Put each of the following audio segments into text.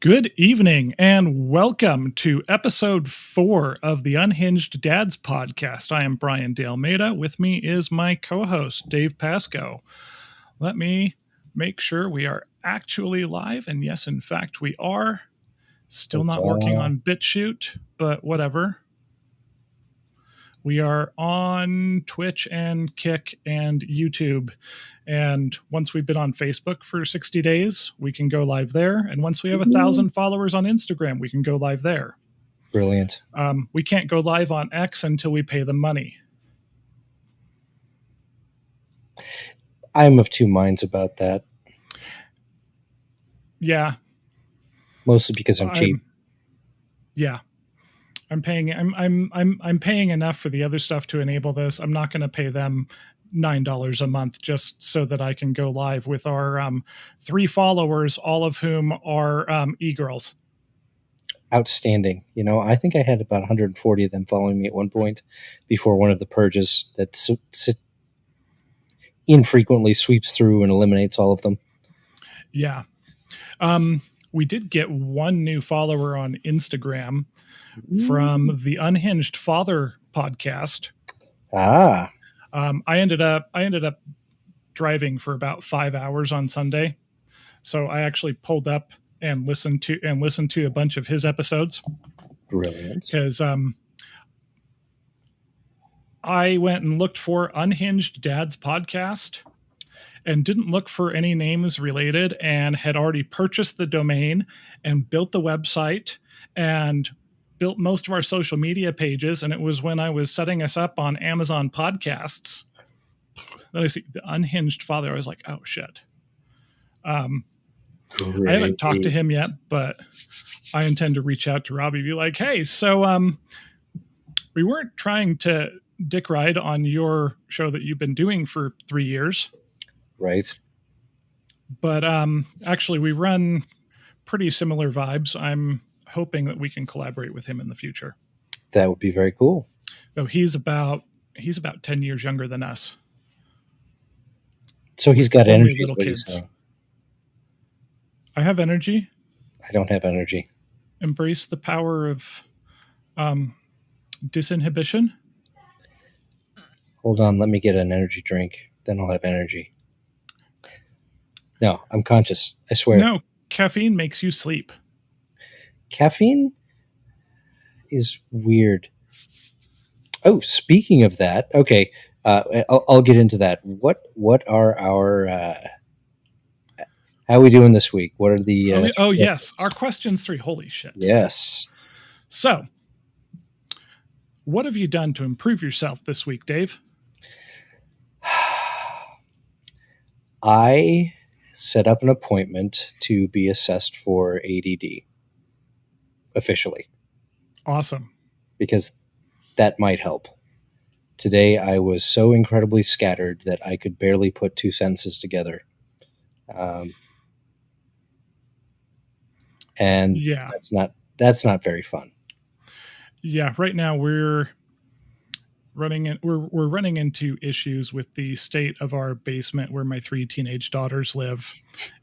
Good evening and welcome to episode 4 of the Unhinged Dads podcast. I am Brian De Almeida. With me is my co-host, Dave Pasco. Let me make sure we are actually live. And yes, in fact, we are. Still not working on BitChute, but whatever. We are on Twitch and Kick and YouTube. And once we've been on Facebook for 60 days, we can go live there. And once we have 1,000 followers on Instagram, we can go live there. Brilliant. We can't go live on X until we pay them money. I'm of two minds about that. Yeah. Mostly because I'm cheap. Yeah. I'm paying enough for the other stuff to enable this. I'm not going to pay them $9 a month just so that I can go live with our 3 followers, all of whom are e-girls. Outstanding. You know, I think I had about 140 of them following me at one point before one of the purges that infrequently sweeps through and eliminates all of them. Yeah. We did get one new follower on Instagram from the Unhinged Father podcast. I ended up driving for about 5 hours on Sunday, so I actually pulled up and listened to a bunch of his episodes. Brilliant. Because I went and looked for Unhinged Dad's podcast and didn't look for any names related, and had already purchased the domain and built the website and built most of our social media pages. And it was when I was setting us up on Amazon Podcasts that I see the Unhinged Father. I was like, oh shit. I haven't talked to him yet, but I intend to reach out to Robbie and be like, hey, so we weren't trying to dick ride on your show that you've been doing for 3 years. Right. But actually we run pretty similar vibes. I'm hoping that we can collaborate with him in the future. That would be very cool. Though he's about 10 years younger than us. So he's got energy. Little kids. I have energy. I don't have energy. Embrace the power of disinhibition. Hold on, let me get an energy drink. Then I'll have energy. No, I'm conscious. I swear. No, caffeine makes you sleep. Caffeine is weird. Oh, speaking of that, okay, I'll get into that. What are our how are we doing this week? What are the yes, our questions 3. Holy shit. Yes. So, what have you done to improve yourself this week, Dave? I set up an appointment to be assessed for ADD officially. Awesome. Because that might help. Today I was so incredibly scattered that I could barely put 2 sentences together. And yeah, that's not very fun. Yeah, right now we're running into issues with the state of our basement where my 3 teenage daughters live.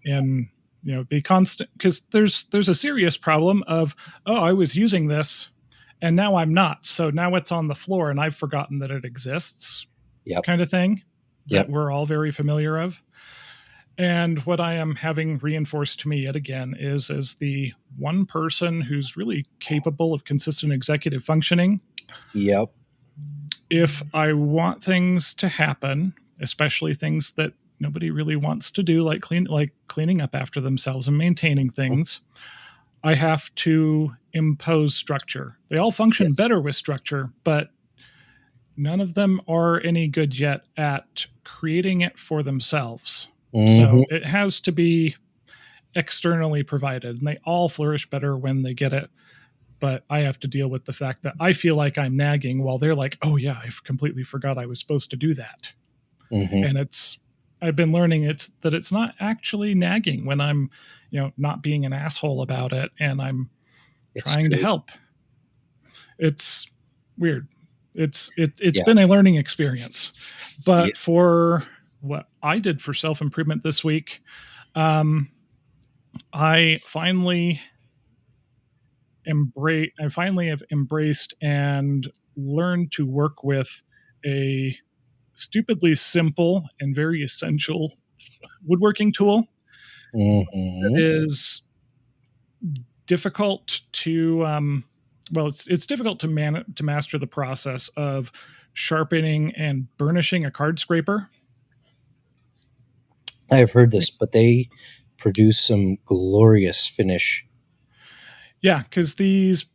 And you know, the constant, because there's a serious problem of, oh, I was using this and now I'm not. So now it's on the floor and I've forgotten that it exists. Yep. Kind of thing that Yep. we're all very familiar of. And what I am having reinforced to me yet again is as the one person who's really capable of consistent executive functioning. Yep. If I want things to happen, especially things that nobody really wants to do, like cleaning up after themselves and maintaining things, I have to impose structure. They all function better with structure, but none of them are any good yet at creating it for themselves. Mm-hmm. So it has to be externally provided, and they all flourish better when they get it. But I have to deal with the fact that I feel like I'm nagging while they're like, oh yeah, I completely forgot I was supposed to do that. Mm-hmm. And I've been learning it's not actually nagging when I'm, not being an asshole about it and I'm trying to help. It's weird. It's been a learning experience. But for what I did for self-improvement this week, I finally finally have embraced and learned to work with a stupidly simple and very essential woodworking tool that Mm-hmm. is difficult to it's difficult to master the process of sharpening and burnishing a card scraper. I have heard this, but they produce some glorious finish. Yeah, because these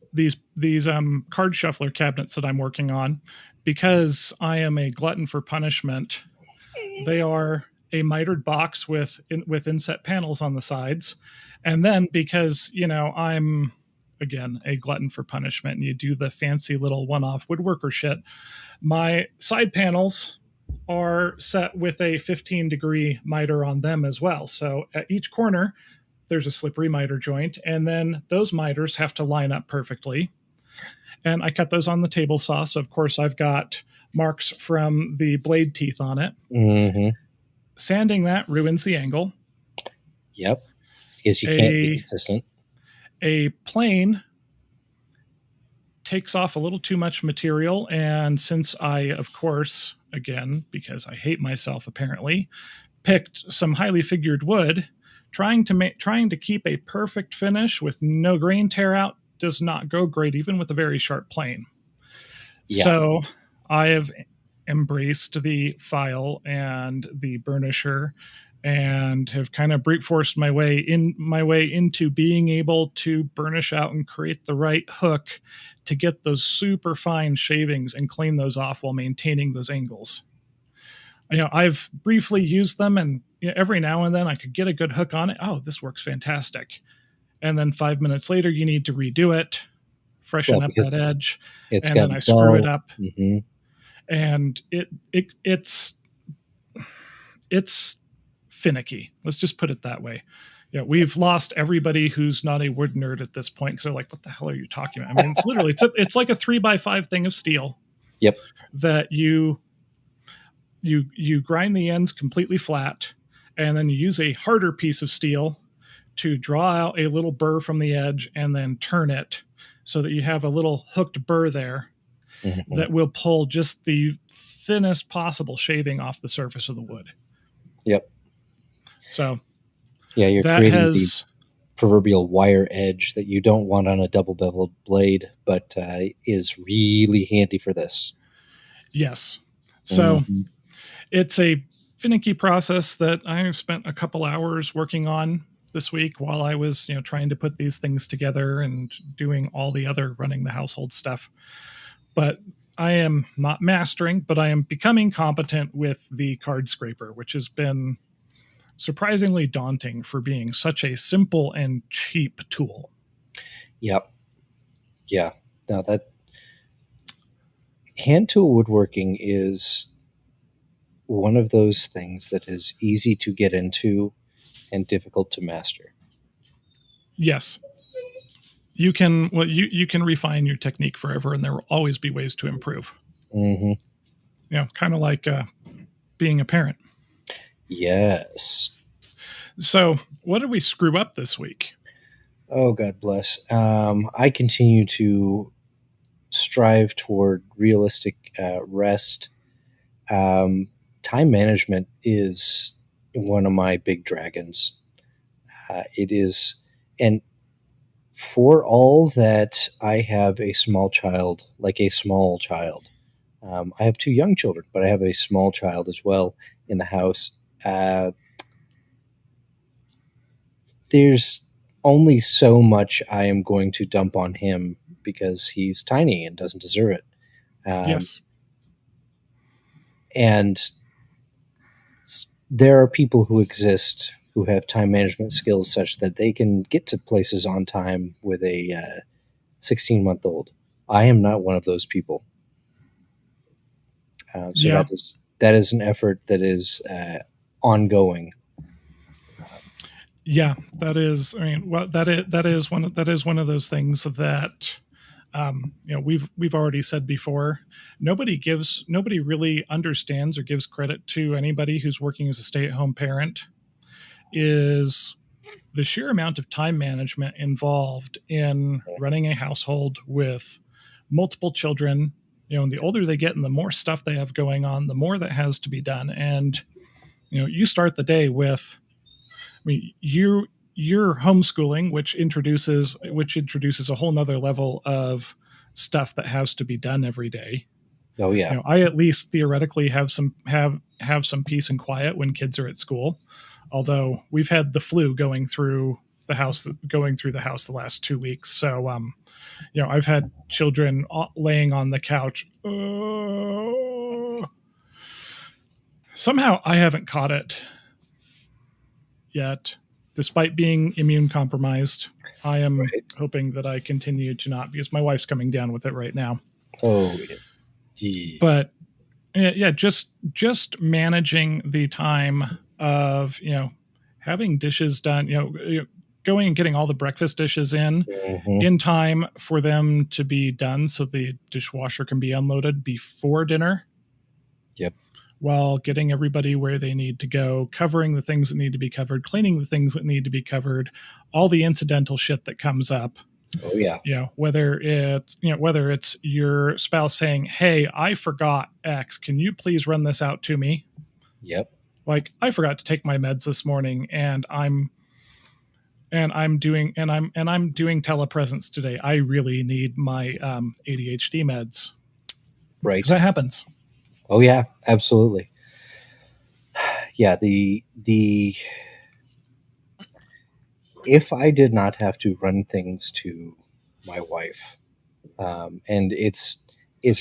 card shuffler cabinets that I'm working on, because I am a glutton for punishment, they are a mitered box with inset panels on the sides, and then because I'm again a glutton for punishment, and you do the fancy little one-off woodworker shit, my side panels are set with a 15-degree miter on them as well. So at each corner, there's a slippery miter joint, and then those miters have to line up perfectly. And I cut those on the table saw. So, of course, I've got marks from the blade teeth on it. Mm-hmm. Sanding that ruins the angle. Yep. Because you can't be consistent. A plane takes off a little too much material. And since I, of course, again, because I hate myself apparently, picked some highly figured wood, trying to keep a perfect finish with no grain tear out does not go great, even with a very sharp plane. Yeah. So I have embraced the file and the burnisher, and have kind of brute forced my way into being able to burnish out and create the right hook to get those super fine shavings and clean those off while maintaining those angles. I've briefly used them, and every now and then I could get a good hook on it. Oh, this works fantastic. And then 5 minutes later, you need to redo it, freshen up that edge, and then I screw it up. Mm-hmm. And it's finicky. Let's just put it that way. Yeah, we've lost everybody who's not a wood nerd at this point, because they're like, "What the hell are you talking about?" I mean, it's literally it's like a 3x5 thing of steel. Yep. That you grind the ends completely flat, and then you use a harder piece of steel to draw out a little burr from the edge, and then turn it so that you have a little hooked burr there. Mm-hmm. That will pull just the thinnest possible shaving off the surface of the wood. Yep. So yeah, you're creating the proverbial wire edge that you don't want on a double beveled blade, but is really handy for this. Yes. So it's a finicky process that I spent a couple hours working on this week while I was, trying to put these things together and doing all the other running the household stuff. But I am not mastering, but I am becoming competent with the card scraper, which has been surprisingly daunting for being such a simple and cheap tool. Yep. Yeah. Now that hand tool woodworking is one of those things that is easy to get into and difficult to master. Yes. You can refine your technique forever, and there will always be ways to improve. Mm-hmm. Kind of like being a parent. Yes. So, what did we screw up this week? Oh, God bless. I continue to strive toward realistic rest. Time management is one of my big dragons. It is, and for all that I have a small child, like a small child, I have 2 young children, but I have a small child as well in the house. There's only so much I am going to dump on him because he's tiny and doesn't deserve it. Yes. And there are people who exist who have time management skills such that they can get to places on time with a 16-month-old. I am not one of those people. That is an effort that is ongoing. Yeah, that is. I mean, well, that is one of those things that we've already said before. Nobody really understands or gives credit to anybody who's working as a stay-at-home parent is the sheer amount of time management involved in running a household with multiple children, and the older they get and the more stuff they have going on, the more that has to be done. And you start the day with, you're homeschooling, which introduces a whole nother level of stuff that has to be done every day. Oh yeah. I at least theoretically have some peace and quiet when kids are at school. Although we've had the flu going through the house the last 2 weeks. So I've had children laying on the couch. Somehow I haven't caught it yet, despite being immune compromised. I am hoping that I continue to not, because my wife's coming down with it right now. Oh, yeah. But yeah, just managing the time of having dishes done, going and getting all the breakfast dishes in time for them to be done, so the dishwasher can be unloaded before dinner. Yep. While getting everybody where they need to go, covering the things that need to be covered, cleaning the things that need to be covered, all the incidental shit that comes up. Oh yeah. Whether it's your spouse saying, "Hey, I forgot X. Can you please run this out to me?" Yep. Like, I forgot to take my meds this morning, and I'm doing telepresence today. I really need my ADHD meds. Right. Because that happens. Oh yeah, absolutely. Yeah, the if I did not have to run things to my wife, and it's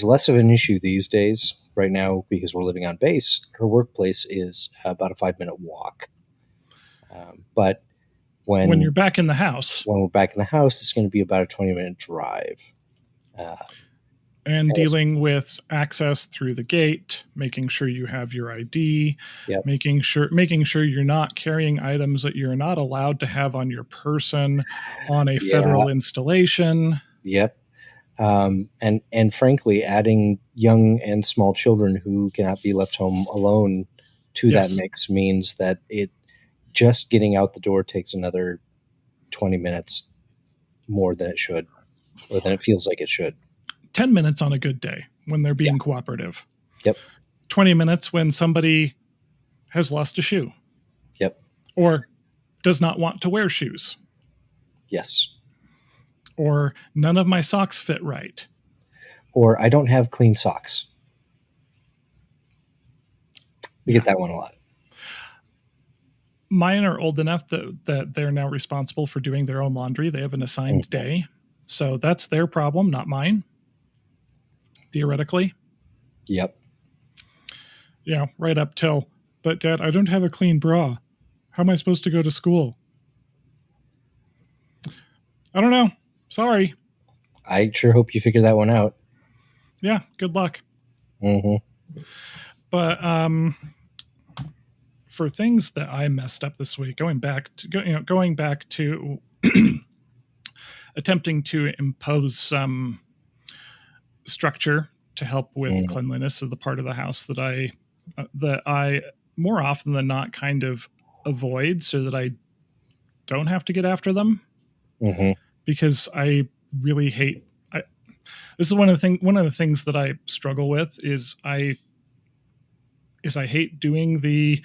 less of an issue these days right now because we're living on base. Her workplace is about a 5-minute walk. But when you're back in the house, when we're back in the house, it's going to be about a 20-minute drive. And dealing with access through the gate, making sure you have your ID, yep. making sure you're not carrying items that you're not allowed to have on your person on a federal installation. Yep. And frankly, adding young and small children who cannot be left home alone to that mix means that it just getting out the door takes another 20 minutes more than it should, or than it feels like it should. 10 minutes on a good day when they're being cooperative. Yep. 20 minutes when somebody has lost a shoe. Yep. Or does not want to wear shoes. Yes. Or none of my socks fit right. Or I don't have clean socks. We get that one a lot. Mine are old enough that they're now responsible for doing their own laundry. They have an assigned day. So that's their problem, not mine. Theoretically. Yep. Yeah, right up till, but Dad, I don't have a clean bra. How am I supposed to go to school? I don't know. Sorry. I sure hope you figure that one out. Yeah, good luck. Mm-hmm. But for things that I messed up this week, going back to attempting to impose some structure to help with cleanliness of the part of the house that I more often than not kind of avoid, so that I don't have to get after them. Because I really hate. This is one of the things that I struggle with is I hate doing the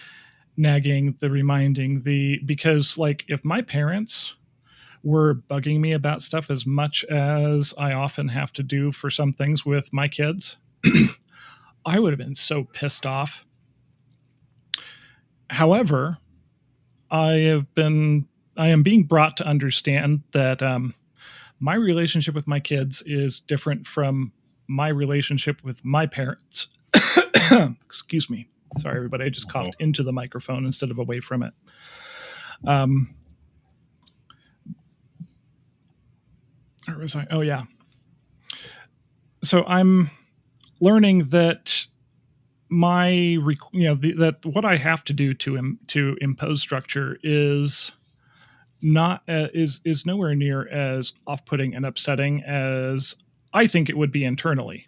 nagging, the reminding, because like if my parents were bugging me about stuff as much as I often have to do for some things with my kids, I would have been so pissed off. However, I am being brought to understand that my relationship with my kids is different from my relationship with my parents. Excuse me. Sorry, everybody. I just coughed into the microphone instead of away from it. Where was I? Oh, yeah. So I'm learning that that what I have to do to impose structure is not is nowhere near as off-putting and upsetting as I think it would be internally.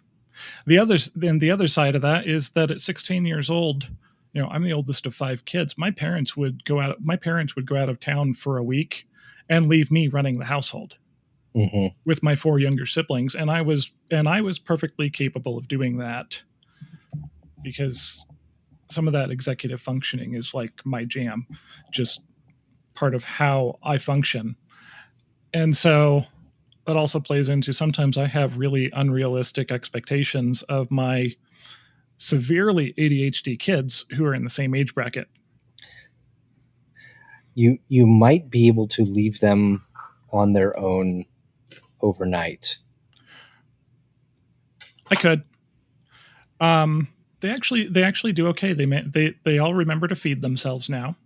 The other side of that is that at 16 years old, I'm the oldest of 5 kids. My parents would go out of town for a week and leave me running the household with my 4 younger siblings, and I was perfectly capable of doing that, because some of that executive functioning is like my jam, just part of how I function. And so that also plays into, sometimes I have really unrealistic expectations of my severely ADHD kids who are in the same age bracket. You might be able to leave them on their own overnight. I could. They actually do okay. They all remember to feed themselves now.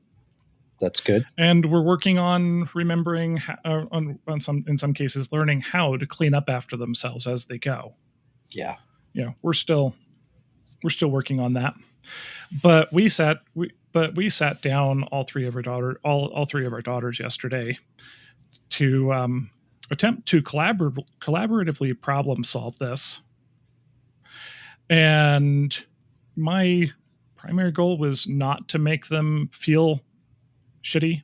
That's good. And we're working on remembering, in some cases, learning how to clean up after themselves as they go. Yeah. We're still working on that. But we sat down, all three of our daughters yesterday, to attempt to collaboratively problem solve this. And my primary goal was not to make them feel shitty.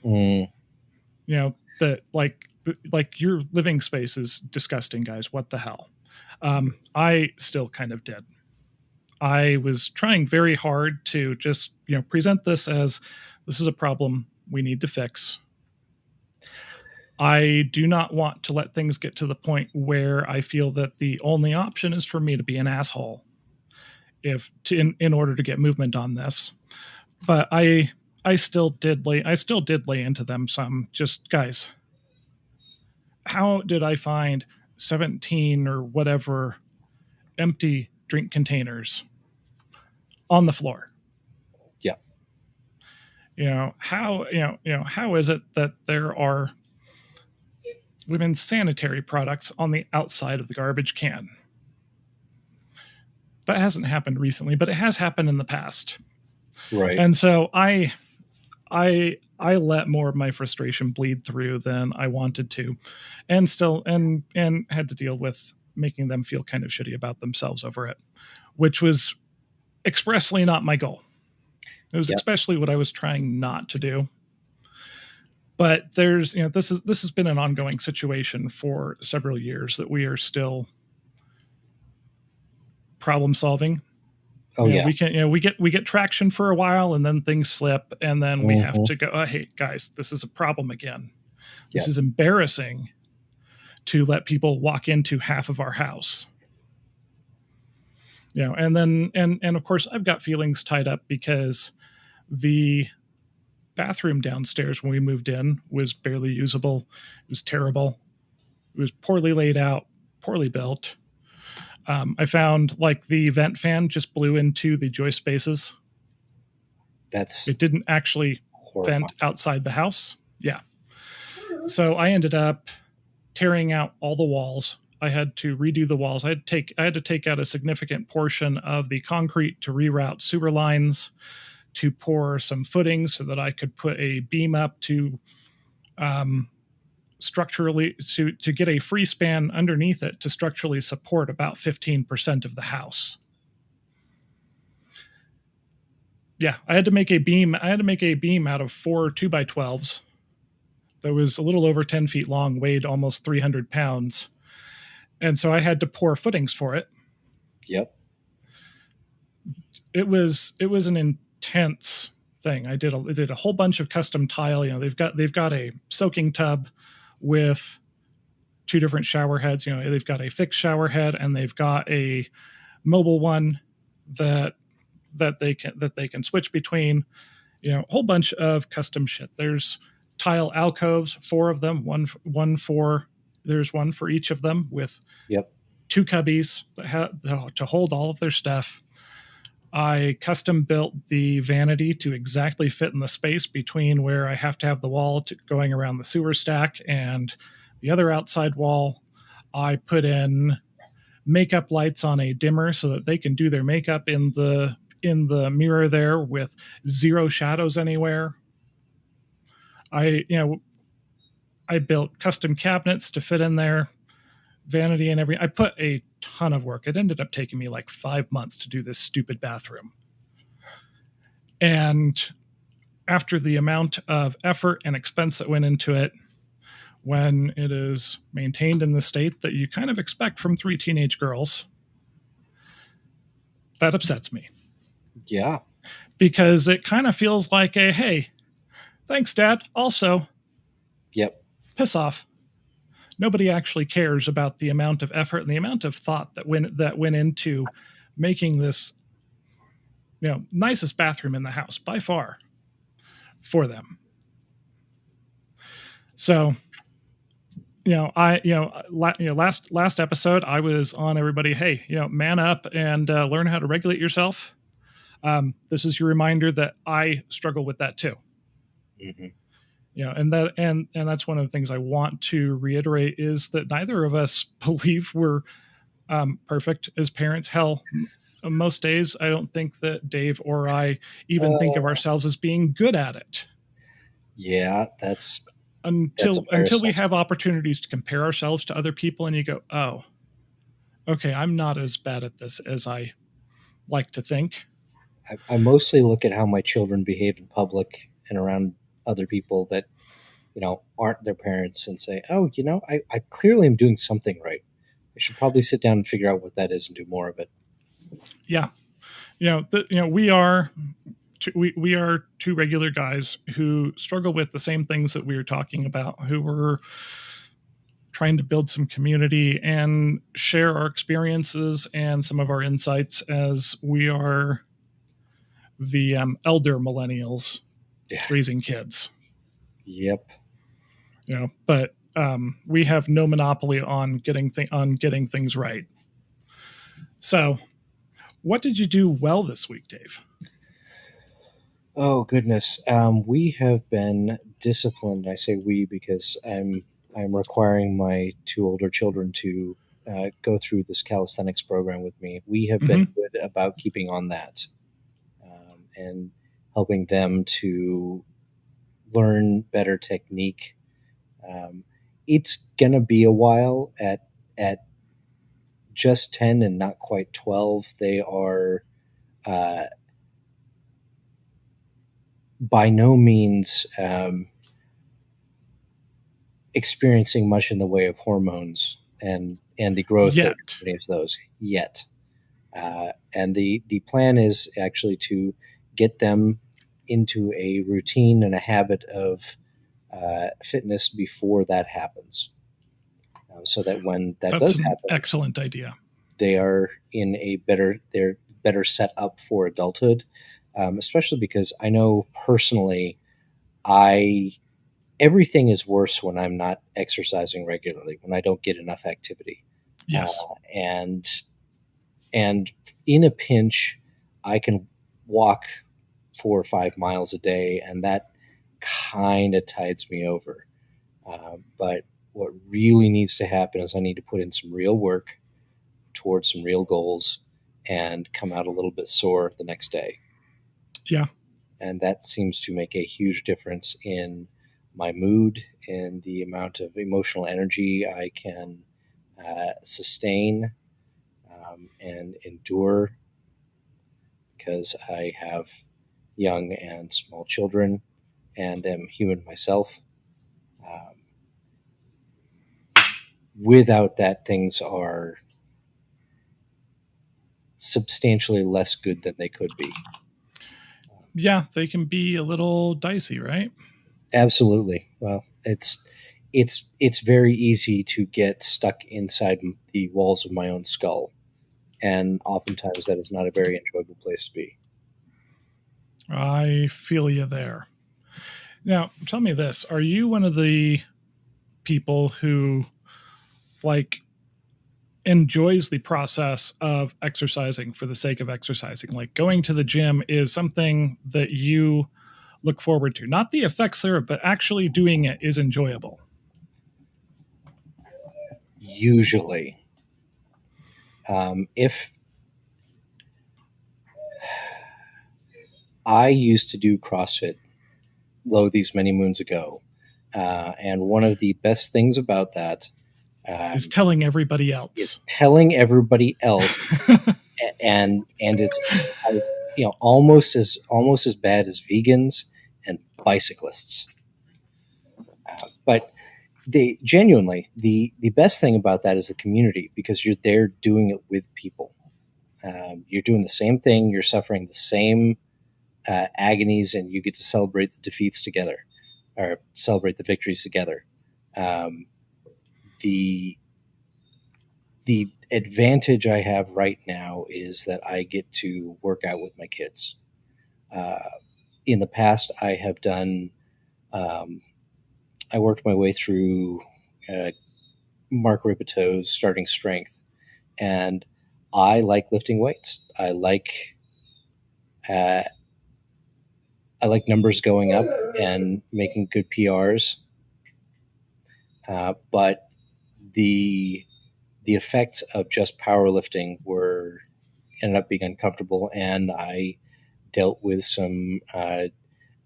That like your living space is disgusting, guys. What the hell? I still kind of did. I was trying very hard to just, present this as, this is a problem we need to fix. I do not want to let things get to the point where I feel that the only option is for me to be an asshole in order to get movement on this. But I still did lay into them some, just, guys, how did I find 17 or whatever empty drink containers on the floor? How is it that there are women's sanitary products on the outside of the garbage can? That hasn't happened recently, but it has happened in the past. Right. And so I let more of my frustration bleed through than I wanted to, and had to deal with making them feel kind of shitty about themselves over it, which was expressly not my goal. It was especially what I was trying not to do. But there's, this has been an ongoing situation for several years that we are still problem solving. We get traction for a while, and then things slip, and then we have to go, hey guys, this is a problem again. This is embarrassing to let people walk into half of our house. And then and of course I've got feelings tied up because the bathroom downstairs when we moved in was barely usable. It was terrible. It was poorly laid out, poorly built. I found like the vent fan just blew into the joist spaces. It didn't actually vent outside the house. Yeah. So I ended up tearing out all the walls. I had to redo the walls. I had to take out a significant portion of the concrete to reroute sewer lines, to pour some footings so that I could put a beam up to structurally to get a free span underneath it to structurally support about 15% of the house. Yeah, I had to make a beam out of 4 2x12s that was a little over 10 feet long, weighed almost 300 pounds. And so I had to pour footings for it. Yep. It was an intense thing. I did a whole bunch of custom tile. They've got a soaking tub with 2 different shower heads. They've got a fixed shower head, and they've got a mobile one that they can switch between. A whole bunch of custom shit. There's tile alcoves, 4 of them. There's one for each of them with 2 cubbies to hold all of their stuff. I custom built the vanity to exactly fit in the space between where I have to have the wall going around the sewer stack and the other outside wall. I put in makeup lights on a dimmer so that they can do their makeup in the mirror there with 0 shadows anywhere. I built custom cabinets to fit in there, vanity and everything. I put a ton of work. It ended up taking me like 5 months to do this stupid bathroom. And after the amount of effort and expense that went into it, when it is maintained in the state that you kind of expect from three teenage girls, that upsets me. Yeah. Because it kind of feels like a, hey, thanks, Dad. Also, Yep. piss off. Nobody actually cares about the amount of effort and the amount of thought that went into making this, nicest bathroom in the house by far for them. So, last episode I was on everybody. Hey, man up and learn how to regulate yourself. This is your reminder that I struggle with that too. Mm-hmm. And that's one of the things I want to reiterate is that neither of us believe we're perfect as parents. Hell, most days I don't think that Dave or I even think of ourselves as being good at it. Yeah, that's a until fair we assessment. have opportunities to compare ourselves to other people, and you go, oh, okay, I'm not as bad at this as I like to think. I mostly look at how my children behave in public and around other people that aren't their parents and say, oh, I clearly am doing something right. I should probably sit down and figure out what that is and do more of it. Yeah, we are we are two regular guys who struggle with the same things that we were talking about, who were trying to build some community and share our experiences and some of our insights as we are the elder millennials raising kids. Yep. But we have no monopoly on getting things right. So, what did you do well this week, Dave? Oh goodness, we have been disciplined. I say we because I'm requiring my two older children to go through this calisthenics program with me. We have been good about keeping on that and helping them to learn better technique. It's gonna be a while at just 10 and not quite 12. They are by no means experiencing much in the way of hormones and the growth Yet. of any of those yet. And the plan is actually to get them into a routine and a habit of fitness before that happens, so that when that That's does an happen, excellent idea. they are they're better set up for adulthood, especially because I know personally, everything is worse when I'm not exercising regularly, when I don't get enough activity. Yes. And in a pinch, I can walk 4 or 5 miles a day, and that kind of tides me over. But what really needs to happen is I need to put in some real work towards some real goals and come out a little bit sore the next day. Yeah. And that seems to make a huge difference in my mood and the amount of emotional energy I can sustain and endure, because I have young and small children and am human myself. Without that, things are substantially less good than they could be. Yeah, they can be a little dicey, right? Absolutely. Well, it's very easy to get stuck inside the walls of my own skull, and oftentimes that is not a very enjoyable place to be. I feel you there. Now, tell me this: are you one of the people who like enjoys the process of exercising for the sake of exercising? Like going to the gym is something that you look forward to. Not the effects there, but actually doing it is enjoyable. Usually, if I used to do CrossFit, these many moons ago, and one of the best things about that is telling everybody else. is telling everybody else, and it's almost as bad as vegans and bicyclists. But they genuinely, the best thing about that is the community, because you're there doing it with people. You're doing the same thing. You're suffering the same agonies, and you get to celebrate the defeats together, or celebrate the victories together. Um, the the advantage I have right now is that I get to work out with my kids. Uh, in the past, I have done. I worked my way through uh, Mark Ripato's starting strength, and I like lifting weights. Uh, I like numbers going up and making good PRs, but the the effects of just powerlifting were ended up being uncomfortable, and I dealt with some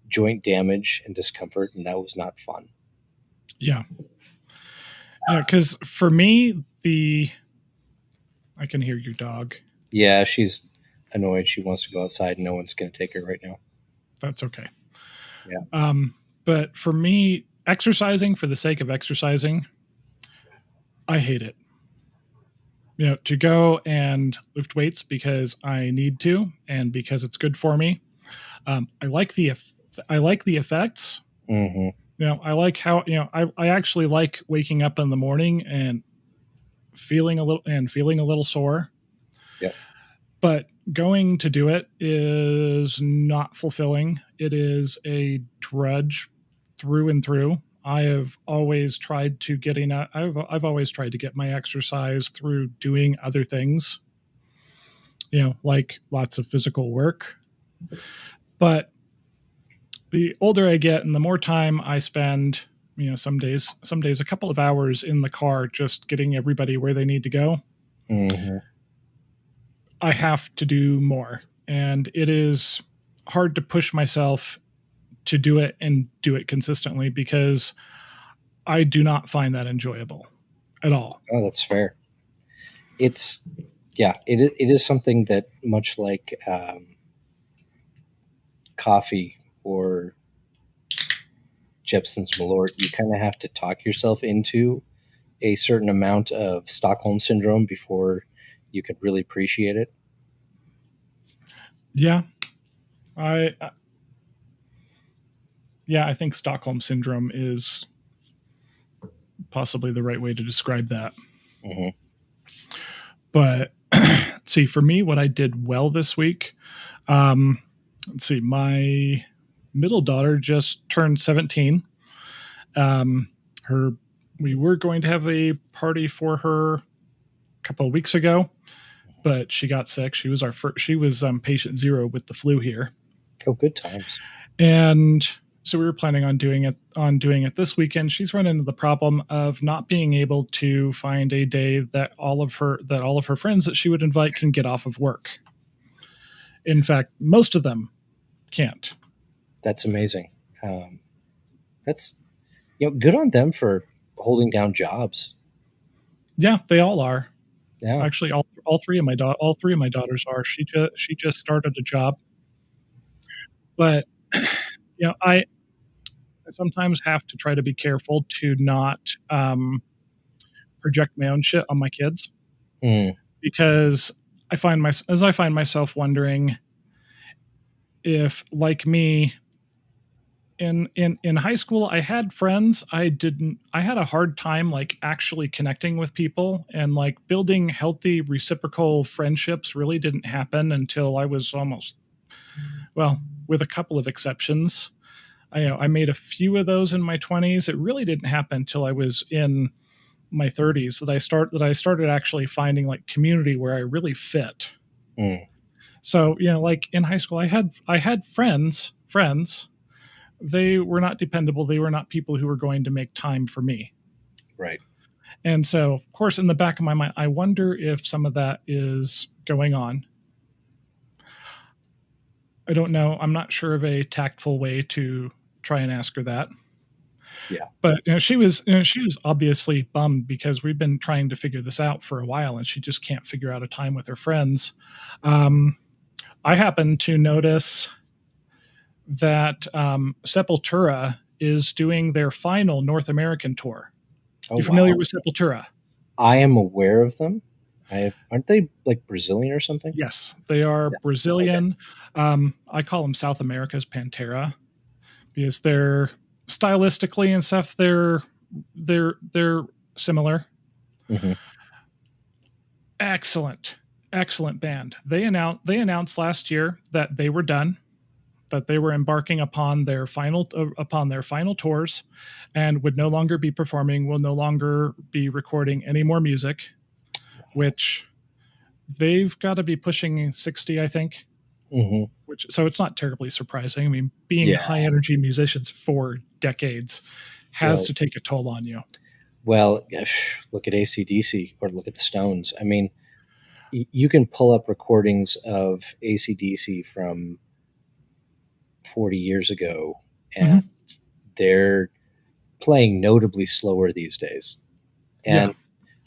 joint damage and discomfort, and that was not fun. Yeah. Yeah, because for me, I can hear your dog. Yeah, she's annoyed. She wants to go outside. No one's going to take her right now. That's okay. Yeah. But for me, exercising for the sake of exercising, I hate it. To go and lift weights because I need to and because it's good for me. I like the effects. Mm-hmm. I like how I actually like waking up in the morning and feeling a little sore. Yep. But going to do it is not fulfilling. It is a drudge through and through. I have always tried to I've always tried to get my exercise through doing other things, like lots of physical work. But the older I get and the more time I spend, some days a couple of hours in the car just getting everybody where they need to go. Mm-hmm. I have to do more, and it is hard to push myself to do it and do it consistently because I do not find that enjoyable at all. Oh, that's fair. It is something that, much like coffee or Jepson's Malort, you kind of have to talk yourself into a certain amount of Stockholm syndrome before you can really appreciate it. Yeah, I I think Stockholm syndrome is possibly the right way to describe that. Mm-hmm. But see, for me, what I did well this week, let's see, my middle daughter just turned 17. We were going to have a party for her a couple of weeks ago, but she got sick. She was patient zero with the flu here. Oh, good times. And so we were planning on doing it this weekend. She's run into the problem of not being able to find a day that all of her friends that she would invite can get off of work. In fact, most of them can't. That's amazing. That's good on them for holding down jobs. Yeah, they all are. Yeah. Actually, all three of my daughters are. She just started a job, but I sometimes have to try to be careful to not project my own shit on my kids, because I find myself wondering if, like me, in high school, I had friends. I had a hard time like actually connecting with people, and like building healthy reciprocal friendships really didn't happen until I was almost, well, with a couple of exceptions. I made a few of those in my 20s. It really didn't happen until I was in my 30s that I started actually finding like community where I really fit. So, like in high school, I had friends. They were not dependable. They were not people who were going to make time for me. Right. And so, of course, in the back of my mind, I wonder if some of that is going on. I don't know. I'm not sure of a tactful way to try and ask her that. Yeah. But she was obviously bummed because we've been trying to figure this out for a while, and she just can't figure out a time with her friends. I happen to notice that Sepultura is doing their final North American tour. Oh, You familiar wow. with Sepultura? I am aware of them. Aren't they like Brazilian or something? Yes, they are Yeah. Okay. Brazilian. I call them South America's Pantera because they're stylistically and stuff. They're similar. Mm-hmm. Excellent, excellent band. They announced last year that they were done, that they were embarking upon their final tours, and would no longer be performing, will no longer be recording any more music. Which they've got to be pushing 60, I think. Mm-hmm. Which so it's not terribly surprising. I mean, being Yeah. high energy musicians for decades has Well, to take a toll on you. well, look at AC/DC or look at the Stones. I mean, you can pull up recordings of AC/DC from 40 years ago, and Mm-hmm. they're playing notably slower these days. Yeah, And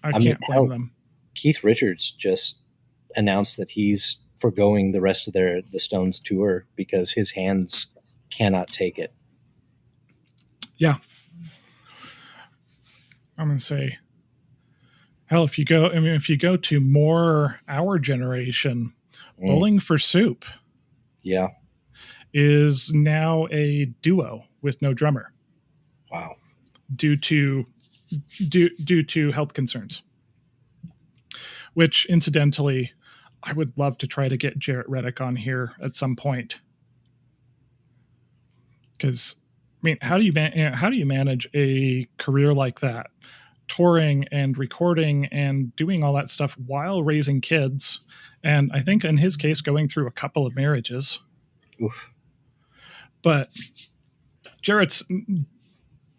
I I mean, can't blame hell, them. Keith Richards just announced that he's foregoing the rest of the Stones tour because his hands cannot take it. Yeah, I'm gonna say, hell, if you go to more our generation, Mm, Bowling for Soup yeah. is now a duo with no drummer Wow. due to due to health concerns. Which, incidentally, I would love to try to get Jarrett Reddick on here at some point. Because, I mean, how do you manage a career like that, touring and recording and doing all that stuff while raising kids? And I think in his case, going through a couple of marriages. Oof. But Jarrett's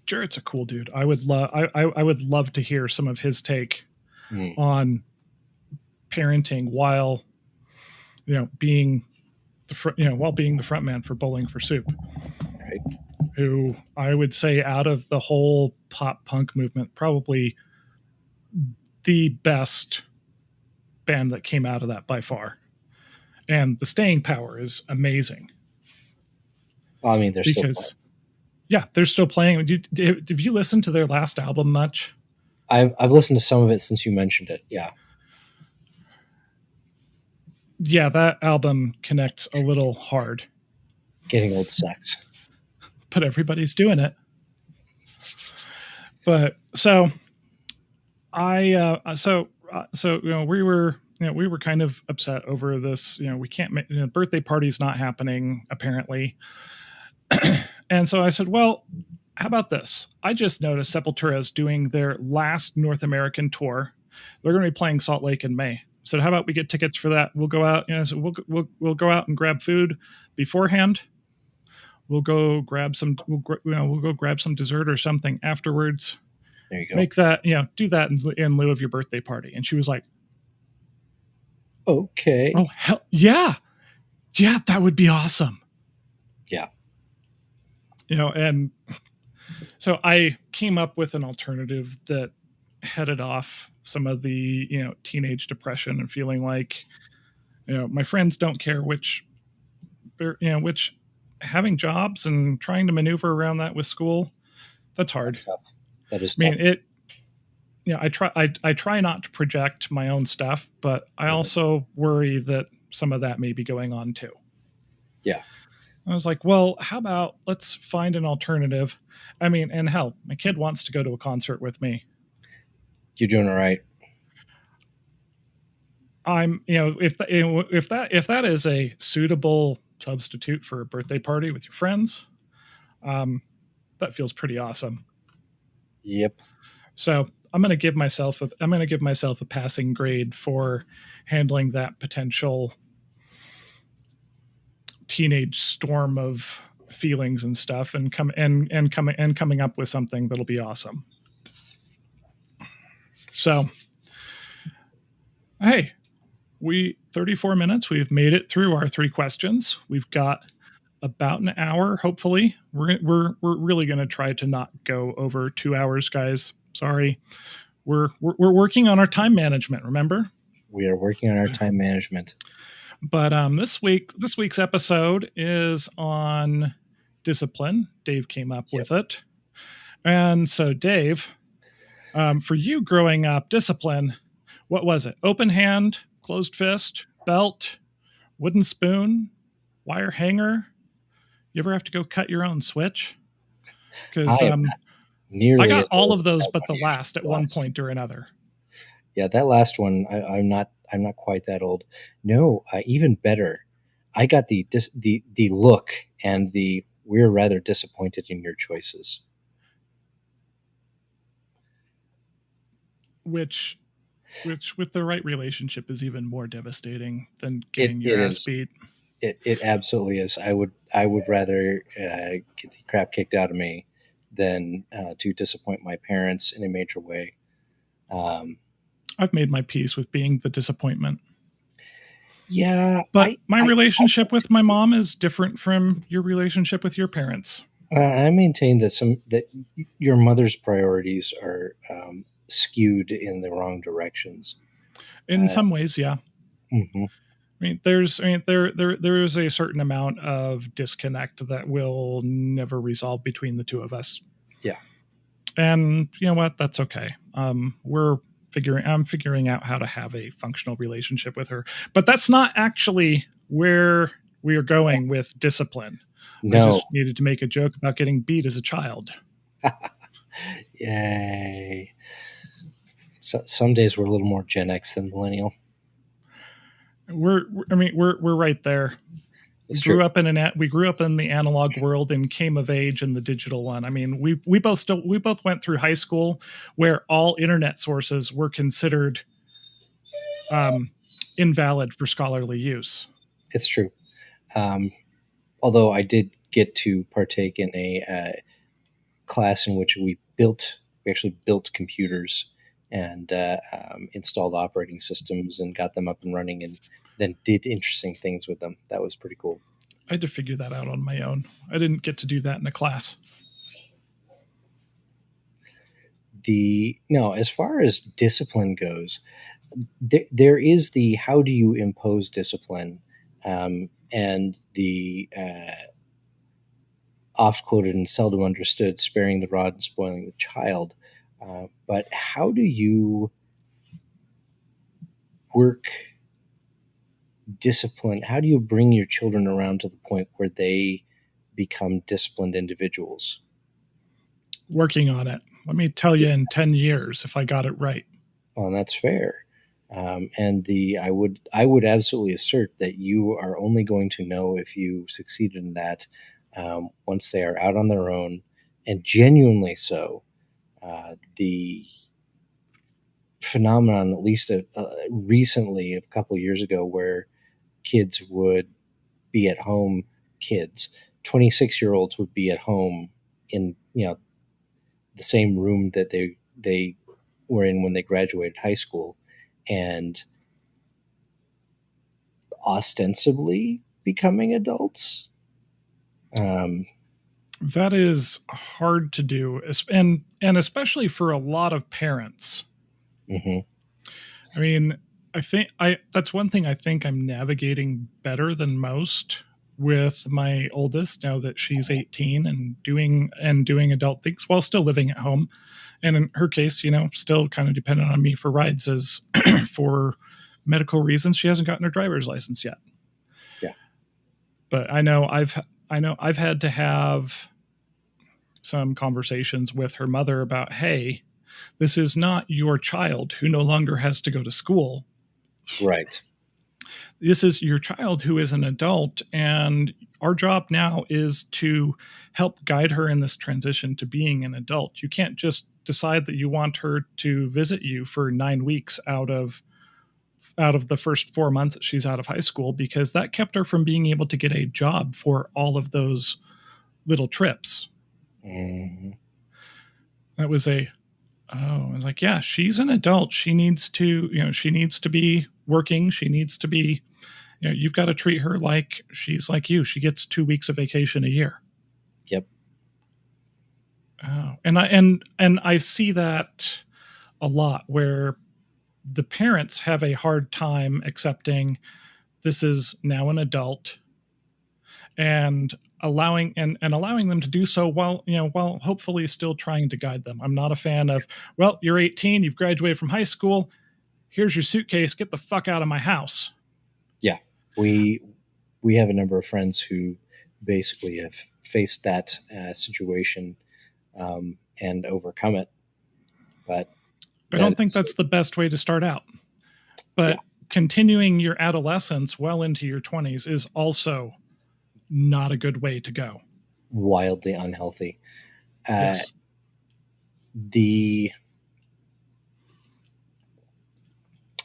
Jarrett's a cool dude. I would love to hear some of his take Mm, on parenting while being while being the front man for Bowling for Soup, right. who I would say out of the whole pop punk movement, probably the best band that came out of that by far. And the staying power is amazing Well, I mean, they're still playing. because, yeah, they're still playing. Have you listened to their last album much? I've listened to some of it since you mentioned it. Yeah. Yeah, that album connects a little hard, Getting old sucks. but everybody's doing it. But so we were kind of upset over this. We can't make birthday party's not happening apparently. And so I said, well, how about this? I just noticed Sepultura is doing their last North American tour. They're going to be playing Salt Lake in May. So how about we get tickets for that? We'll go out. So we'll go out and grab food beforehand. We'll go grab some. We'll go grab some dessert or something afterwards. There you go. Make that do that in lieu of your birthday party. And she was like, Okay. "Oh hell yeah, yeah, that would be awesome." Yeah. And so I came up with an alternative that headed off some of the teenage depression and feeling like my friends don't care which having jobs and trying to maneuver around that with school, that's hard. That's tough. That is I tough. mean I try not to project my own stuff, but I also worry that some of that may be going on too. Yeah. I was like, well, how about let's find an alternative? I mean, and hell, my kid wants to go to a concert with me. You're doing all right. I'm, if that is a suitable substitute for a birthday party with your friends, that feels pretty awesome. Yep. So I'm going to give myself a passing grade for handling that potential teenage storm of feelings and stuff, and coming up with something that'll be awesome. So, hey, 34 minutes. We've made it through our 3 questions. We've got about an hour. Hopefully, we're really going to try to not go over 2 hours, guys. Sorry, we're working on our time management. Remember, we are working on our time management. But this week's episode is on discipline. Dave came up Yep. with it. And so, Dave, for you growing up, discipline, what was it? Open hand, closed fist, belt, wooden spoon, wire hanger? You ever have to go cut your own switch? I Because am not I nearly got as all old of as those, that but one the usually last at one was. point or another. Yeah, that last one, I'm not. I'm not quite that old. No, even better. I got the look and the we're rather disappointed in your choices. Which with the right relationship is even more devastating than It getting your it ass is. beat. It absolutely is. I would rather get the crap kicked out of me than to disappoint my parents in a major way. Um, I've made my peace with being the disappointment. yeah, But my I relationship with my mom is different from your relationship with your parents. I maintain that your mother's priorities are skewed in the wrong directions. In Uh, some ways, yeah. mhm. There is a certain amount of disconnect that will never resolve between the two of us. Yeah, And you know what? That's okay. I'm figuring out how to have a functional relationship with her. But that's not actually where we are going with discipline. I no, just needed to make a joke about getting beat as a child. yay. So, some days we're a little more Gen X than millennial. We're right there. It's true. We grew up in the analog world and came of age in the digital one. I mean, we both went through high school where all internet sources were considered um, invalid for scholarly use. It's true. Um, although I did get to partake in a class in which we actually built computers and installed operating systems and got them up and running and then did interesting things with them. That was pretty cool. I had to figure that out on my own. I didn't get to do that in a class. As far as discipline goes, there is the how do you impose discipline, and the oft quoted and seldom understood sparing the rod and spoiling the child. But how do you work discipline? How do you bring your children around to the point where they become disciplined individuals? Working on it. Let me tell you in 10 years if I got it right. Well, and that's fair. I would absolutely assert that you are only going to know if you succeeded in that once they are out on their own, and genuinely so. The phenomenon, at least recently, a couple of years ago, where kids would be at home, kids, 26-year-olds would be at home in the same room that they were in when they graduated high school, and ostensibly becoming adults. That is hard to do, and especially for a lot of parents. Mm-hmm. I mean, I think I that's one thing I think I'm navigating better than most with my oldest now that she's 18 and doing adult things while still living at home. And in her case, still kind of dependent on me for rides as for medical reasons she hasn't gotten her driver's license yet. Yeah. But I know I've had to have some conversations with her mother about, hey, this is not your child who no longer has to go to school. Right. This is your child who is an adult, and our job now is to help guide her in this transition to being an adult. You can't just decide that you want her to visit you for 9 weeks out of the first 4 months that she's out of high school, because that kept her from being able to get a job for all of those little trips. Mm-hmm. That was I was like, yeah, she's an adult. She needs to be working. She needs to be, you've got to treat her like she's like you. She gets 2 weeks of vacation a year. Yep. Oh, and I see that a lot where the parents have a hard time accepting this is now an adult, and allowing them to do so while hopefully still trying to guide them. I'm not a fan of, well, you're 18, you've graduated from high school, here's your suitcase, get the fuck out of my house. Yeah, we have a number of friends who basically have faced that situation and overcome it. But I don't that think is, that's the best way to start out. yeah, But continuing your adolescence well into your 20s is also not a good way to go. wildly unhealthy. Yes. The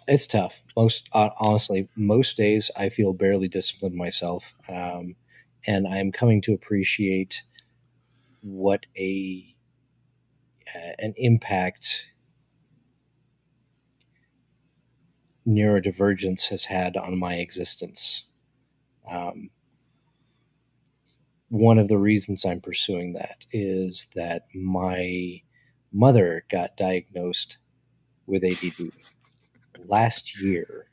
It's tough. Honestly, most days I feel barely disciplined myself, and I'm coming to appreciate what an impact neurodivergence has had on my existence. Um, One of the reasons I'm pursuing that is that my mother got diagnosed with ADD last year,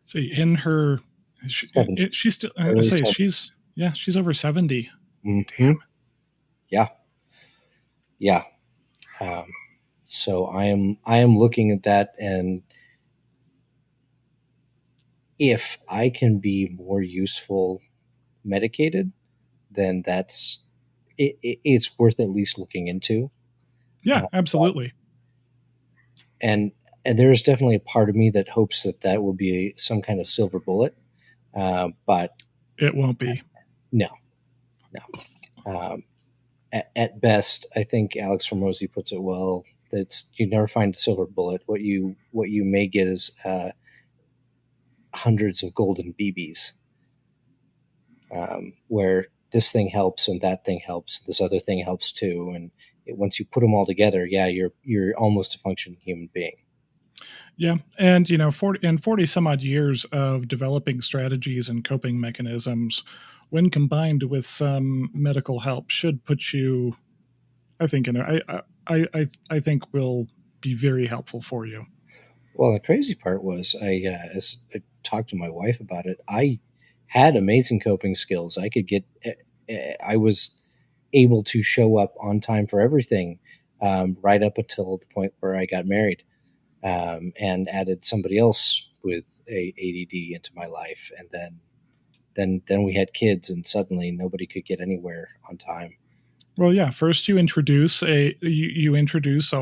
See, in her, 70s, she's still, I early say 70s. she's over 70. Mm-hmm. Damn. Yeah, yeah. Um, so I am looking at that, and if I can be more useful medicated, then it's worth at least looking into. Yeah, Uh, absolutely. and there's definitely a part of me that hopes that that will be some kind of silver bullet. But It won't be. no, no. At best, I think Alex Hormozy puts it well. That you never find a silver bullet. What you may get is hundreds of golden BBs, where this thing helps and that thing helps, this other thing helps too, and once you put them all together, yeah, you're almost a functioning human being. Yeah, and 40 some odd years of developing strategies and coping mechanisms, when combined with some medical help, should put you, I think, I think will be very helpful for you. Well, the crazy part was, as I talked to my wife about it, I had amazing coping skills. I was able to show up on time for everything, right up until the point where I got married, and added somebody else with ADD into my life, and then we had kids, and suddenly nobody could get anywhere on time. Well, yeah. First, you introduce a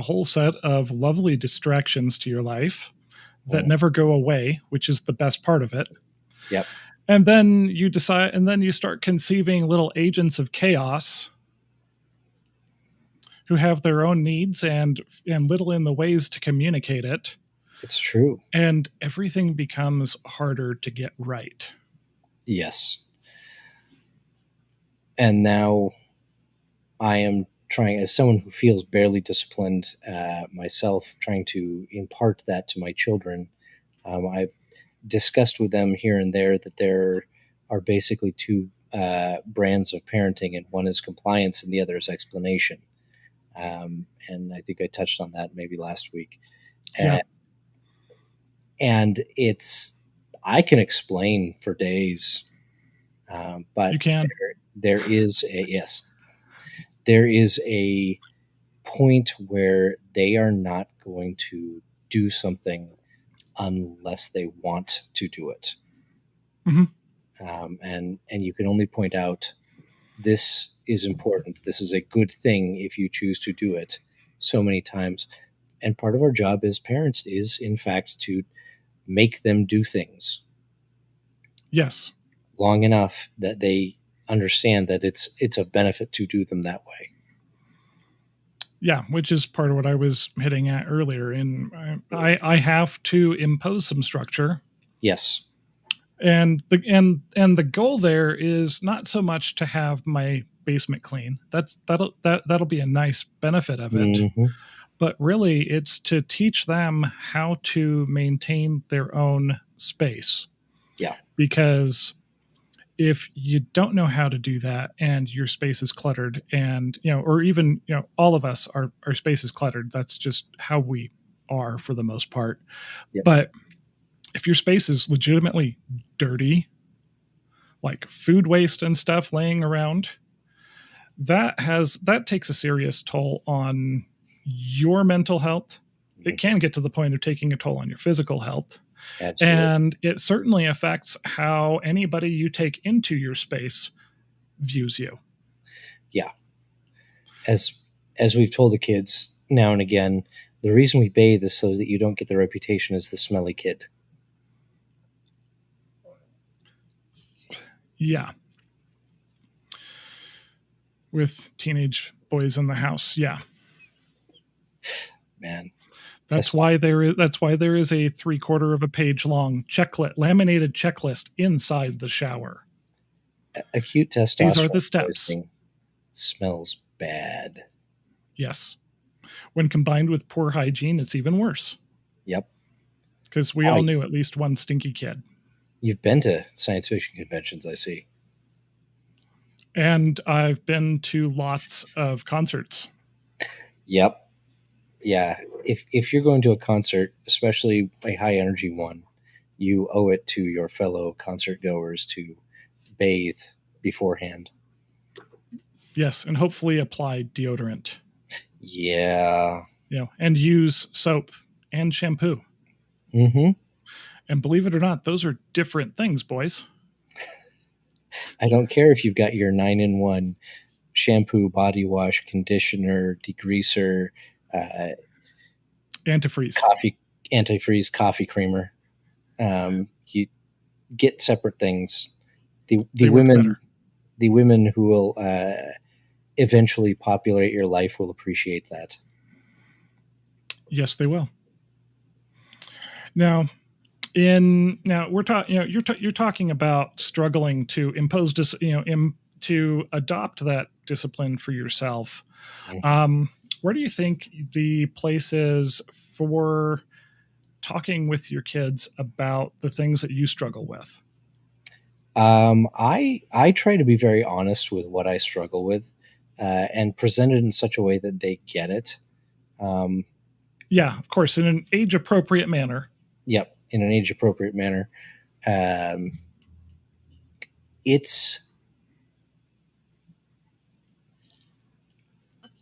whole set of lovely distractions to your life that Mm. never go away, which is the best part of it. Yep. And then you start conceiving little agents of chaos who have their own needs and little in the ways to communicate it, It's true. and everything becomes harder to get right. Yes. And now I am trying, as someone who feels barely disciplined myself, trying to impart that to my children. I've discussed with them here and there that there are basically two brands of parenting, and one is compliance and the other is explanation. And I think I touched on that maybe last week. Yeah, And I can explain for days, but you can. there is a, yes, there is a point where they are not going to do something unless they want to do it. Hmm. And you can only point out, this is important, this is a good thing if you choose to do it, so many times. And part of our job as parents is, in fact, to make them do things Yes. long enough that they understand that it's a benefit to do them that way. Yeah, which is part of what I was hitting at earlier. I have to impose some structure, Yes. and the goal there is not so much to have my basement clean. That'll be a nice benefit of it, Mm-hmm. but really it's to teach them how to maintain their own space. Yeah. Because if you don't know how to do that and your space is cluttered, and or even all of us, our space is cluttered, that's just how we are for the most part. Yep. But if your space is legitimately dirty, like food waste and stuff laying around, that takes a serious toll on your mental health. It can get to the point of taking a toll on your physical health. Absolutely. And it certainly affects how anybody you take into your space views you. Yeah. As we've told the kids now and again, the reason we bathe is so that you don't get the reputation as the smelly kid. Yeah. With teenage boys in the house. Yeah. Man. That's why there is a 3/4 of a page long laminated checklist inside the shower. Acute testosterone. These are the steps. Smells bad. Yes. When combined with poor hygiene, it's even worse. Yep. Because we all knew at least one stinky kid. You've been to science fiction conventions, I see. And I've been to lots of concerts. Yep. Yeah. If you're going to a concert, especially a high energy one, you owe it to your fellow concert goers to bathe beforehand. Yes, and hopefully apply deodorant. Yeah. And use soap and shampoo. Mm-hmm. And believe it or not, those are different things, boys. I don't care if you've got your 9-in-1 shampoo, body wash, conditioner, degreaser, antifreeze, coffee creamer. You get separate things. The women who will eventually populate your life will appreciate that. Yes, they will. Now we're talking. You're talking about struggling to impose to adopt that discipline for yourself. Mm-hmm. Where do you think the place is for talking with your kids about the things that you struggle with? I try to be very honest with what I struggle with, and present it in such a way that they get it. Yeah, of course, in an age-appropriate manner. Yep, in an age-appropriate manner.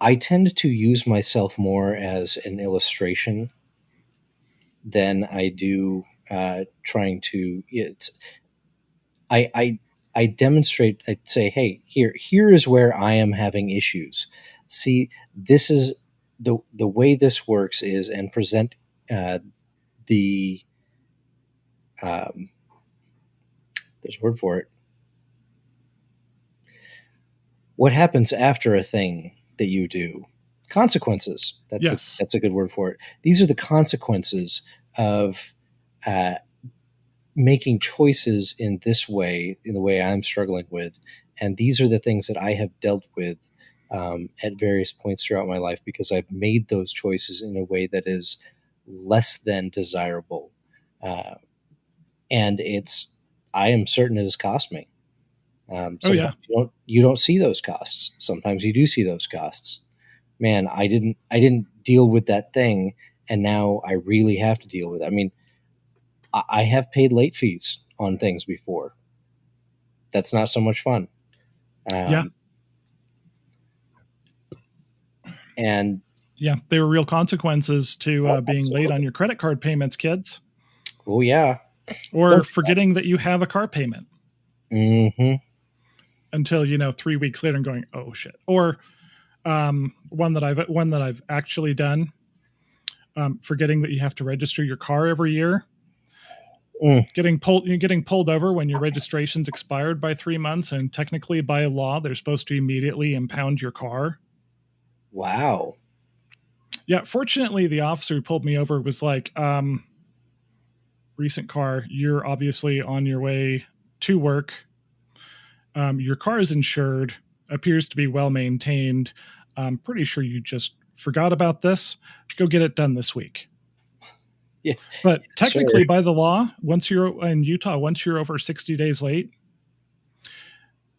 I tend to use myself more as an illustration than I do trying to. I demonstrate. I say, hey, here is where I am having issues. See, this is the way this works is, and present the there's a word for it. What happens after a thing that you do? Consequences. That's a good word for it. These are the consequences of making choices in this way, in the way I'm struggling with. And these are the things that I have dealt with at various points throughout my life, because I've made those choices in a way that is less than desirable. And I am certain it has cost me. Sometimes you don't see those costs. Sometimes you do see those costs. Man, I didn't deal with that thing, and now I really have to deal with it. I mean, I have paid late fees on things before. That's not so much fun. And there were real consequences to being late on your credit card payments, kids. Oh yeah. Or forgetting that you have a car payment. Mm-hmm. Until 3 weeks later and going, oh shit. Or one that I've actually done, forgetting that you have to register your car every year. Getting pulled over when your registration's expired by 3 months, and technically by law they're supposed to immediately impound your car. Wow. Yeah, fortunately the officer who pulled me over was like, recent car, you're obviously on your way to work. Your car is insured, appears to be well maintained. I'm pretty sure you just forgot about this. Go get it done this week. Yeah. But technically, by the law, once you're in Utah, once you're over 60 days late,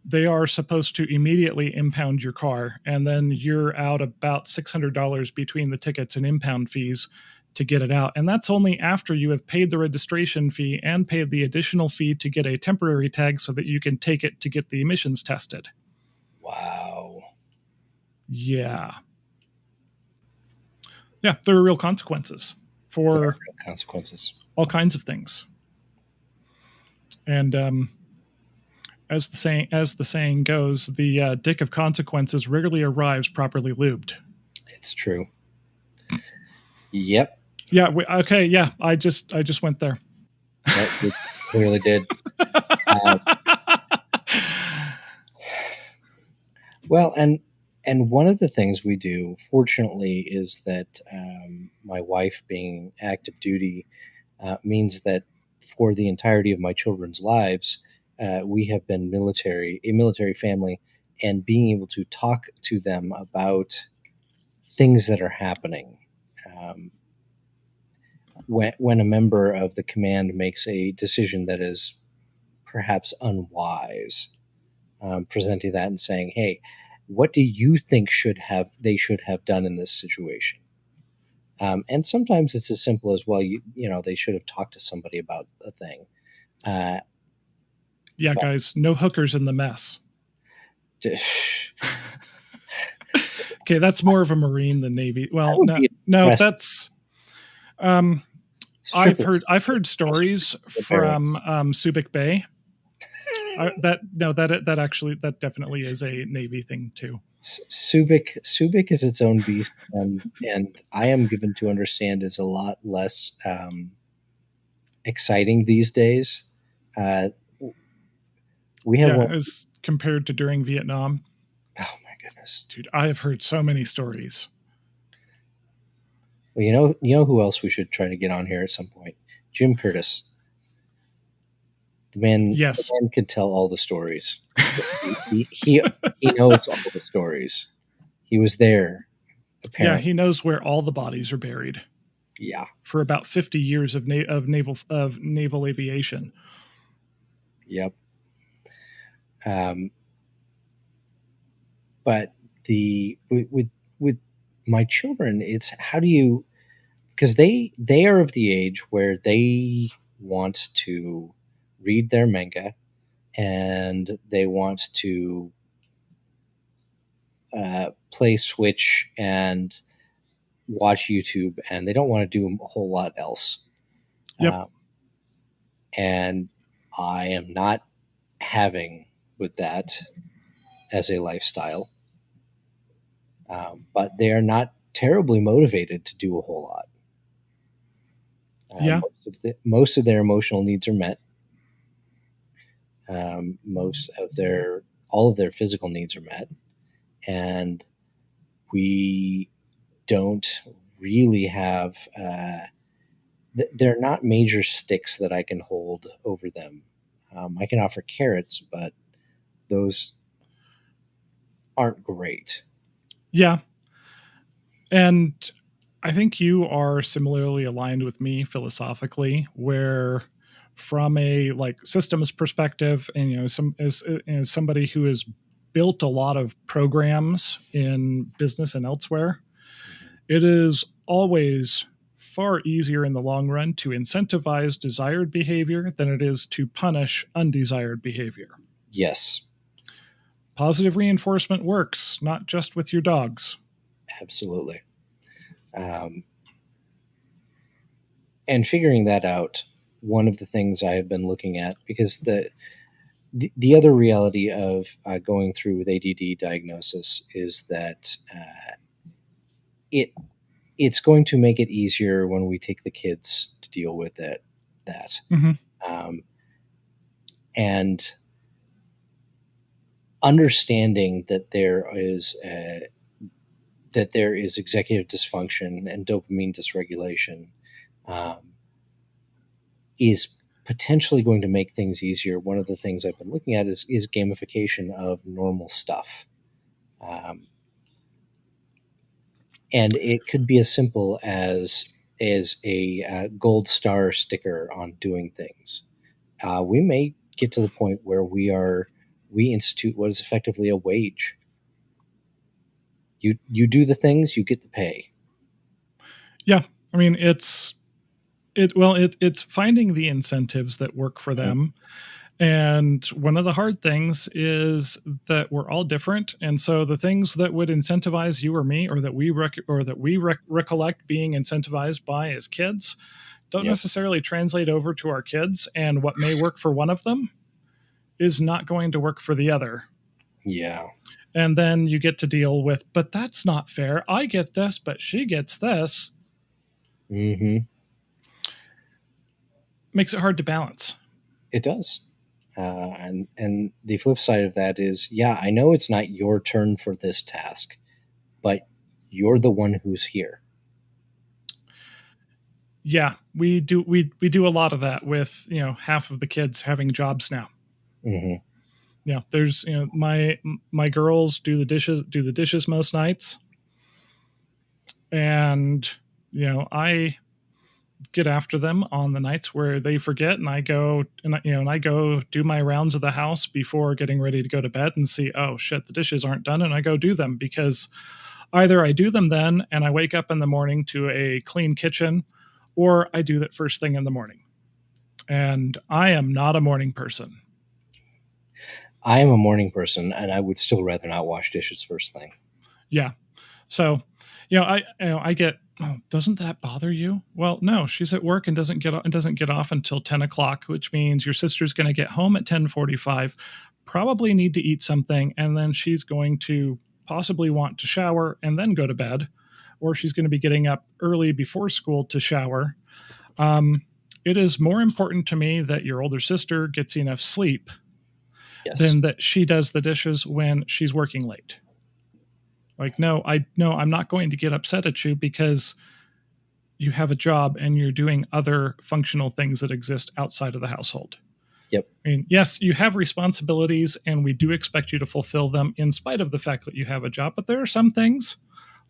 they are supposed to immediately impound your car. And then you're out about $600 between the tickets and impound fees to get it out. And that's only after you have paid the registration fee and paid the additional fee to get a temporary tag so that you can take it to get the emissions tested. Wow. Yeah. Yeah, there are real consequences for consequences. all kinds of things. And as the saying goes, the dick of consequences rarely arrives properly lubed. It's true. Yep. Yeah. Okay. Yeah. I just went there. Yep, it clearly did. Well, and one of the things we do, fortunately, is that my wife being active duty means that for the entirety of my children's lives, we have been a military family, and being able to talk to them about things that are happening. When a member of the command makes a decision that is perhaps unwise, presenting that and saying, "Hey, what do you think they should have done in this situation?" And sometimes it's as simple as, well, they should have talked to somebody about a thing. Yeah, guys, no hookers in the mess. Okay, that's more of a Marine than Navy. Well, no, that's. I've heard stories from Subic Bay. That definitely is a Navy thing too. Subic is its own beast, and I am given to understand is a lot less exciting these days. We have one as compared to during Vietnam. Oh my goodness, dude! I have heard so many stories. Well, you know who else we should try to get on here at some point? Jim Curtis. The man could tell all the stories. he knows all the stories. He was there. Apparently. Yeah, he knows where all the bodies are buried. Yeah, for about 50 years of naval aviation. Yep. But with my children, it's how do you, because they are of the age where they want to read their manga and they want to play Switch and watch YouTube, and they don't want to do a whole lot else. Yep. And I am not having with that as a lifestyle. But they are not terribly motivated to do a whole lot. Yeah. Most of their emotional needs are met. All of their physical needs are met, and we don't really have. They're not major sticks that I can hold over them. I can offer carrots, but those aren't great. Yeah. And I think you are similarly aligned with me philosophically, where from a systems perspective, and as somebody who has built a lot of programs in business and elsewhere, it is always far easier in the long run to incentivize desired behavior than it is to punish undesired behavior. Yes. Positive reinforcement works, not just with your dogs. Absolutely. And figuring that out, one of the things I have been looking at, because the other reality of going through with ADD diagnosis is that it's going to make it easier when we take the kids to deal with it. And understanding that there is executive dysfunction and dopamine dysregulation is potentially going to make things easier. One of the things I've been looking at is gamification of normal stuff. And it could be as simple as a gold star sticker on doing things. We may get to the point where we institute what is effectively a wage. You do the things, you get the pay. Yeah. I mean, it's finding the incentives that work for them. And one of the hard things is that we're all different, and so the things that would incentivize you or me, or that we recollect being incentivized by as kids, don't Yep. necessarily translate over to our kids. And what may work for one of them is not going to work for the other. Yeah. And then you get to deal with, but that's not fair. I get this, but she gets this. Mm-hmm. Makes it hard to balance. It does. And the flip side of that is, yeah, I know it's not your turn for this task, but you're the one who's here. Yeah, we do a lot of that with, half of the kids having jobs now. Mm-hmm. Yeah, there's, my girls do the dishes most nights, and I get after them on the nights where they forget, and I go do my rounds of the house before getting ready to go to bed and see, oh shit, the dishes aren't done, and I go do them, because either I do them then and I wake up in the morning to a clean kitchen, or I do that first thing in the morning. And I am not a morning person. I am a morning person, and I would still rather not wash dishes first thing. Yeah. So, I get, oh, doesn't that bother you? Well, no, she's at work and doesn't get off until 10 o'clock, which means your sister's going to get home at 10:45, probably need to eat something, and then she's going to possibly want to shower and then go to bed, or she's going to be getting up early before school to shower. It is more important to me that your older sister gets enough sleep, Yes. than that she does the dishes when she's working late. Like, no, I'm not going to get upset at you because you have a job and you're doing other functional things that exist outside of the household. Yep. I mean, yes, you have responsibilities, and we do expect you to fulfill them in spite of the fact that you have a job. But there are some things,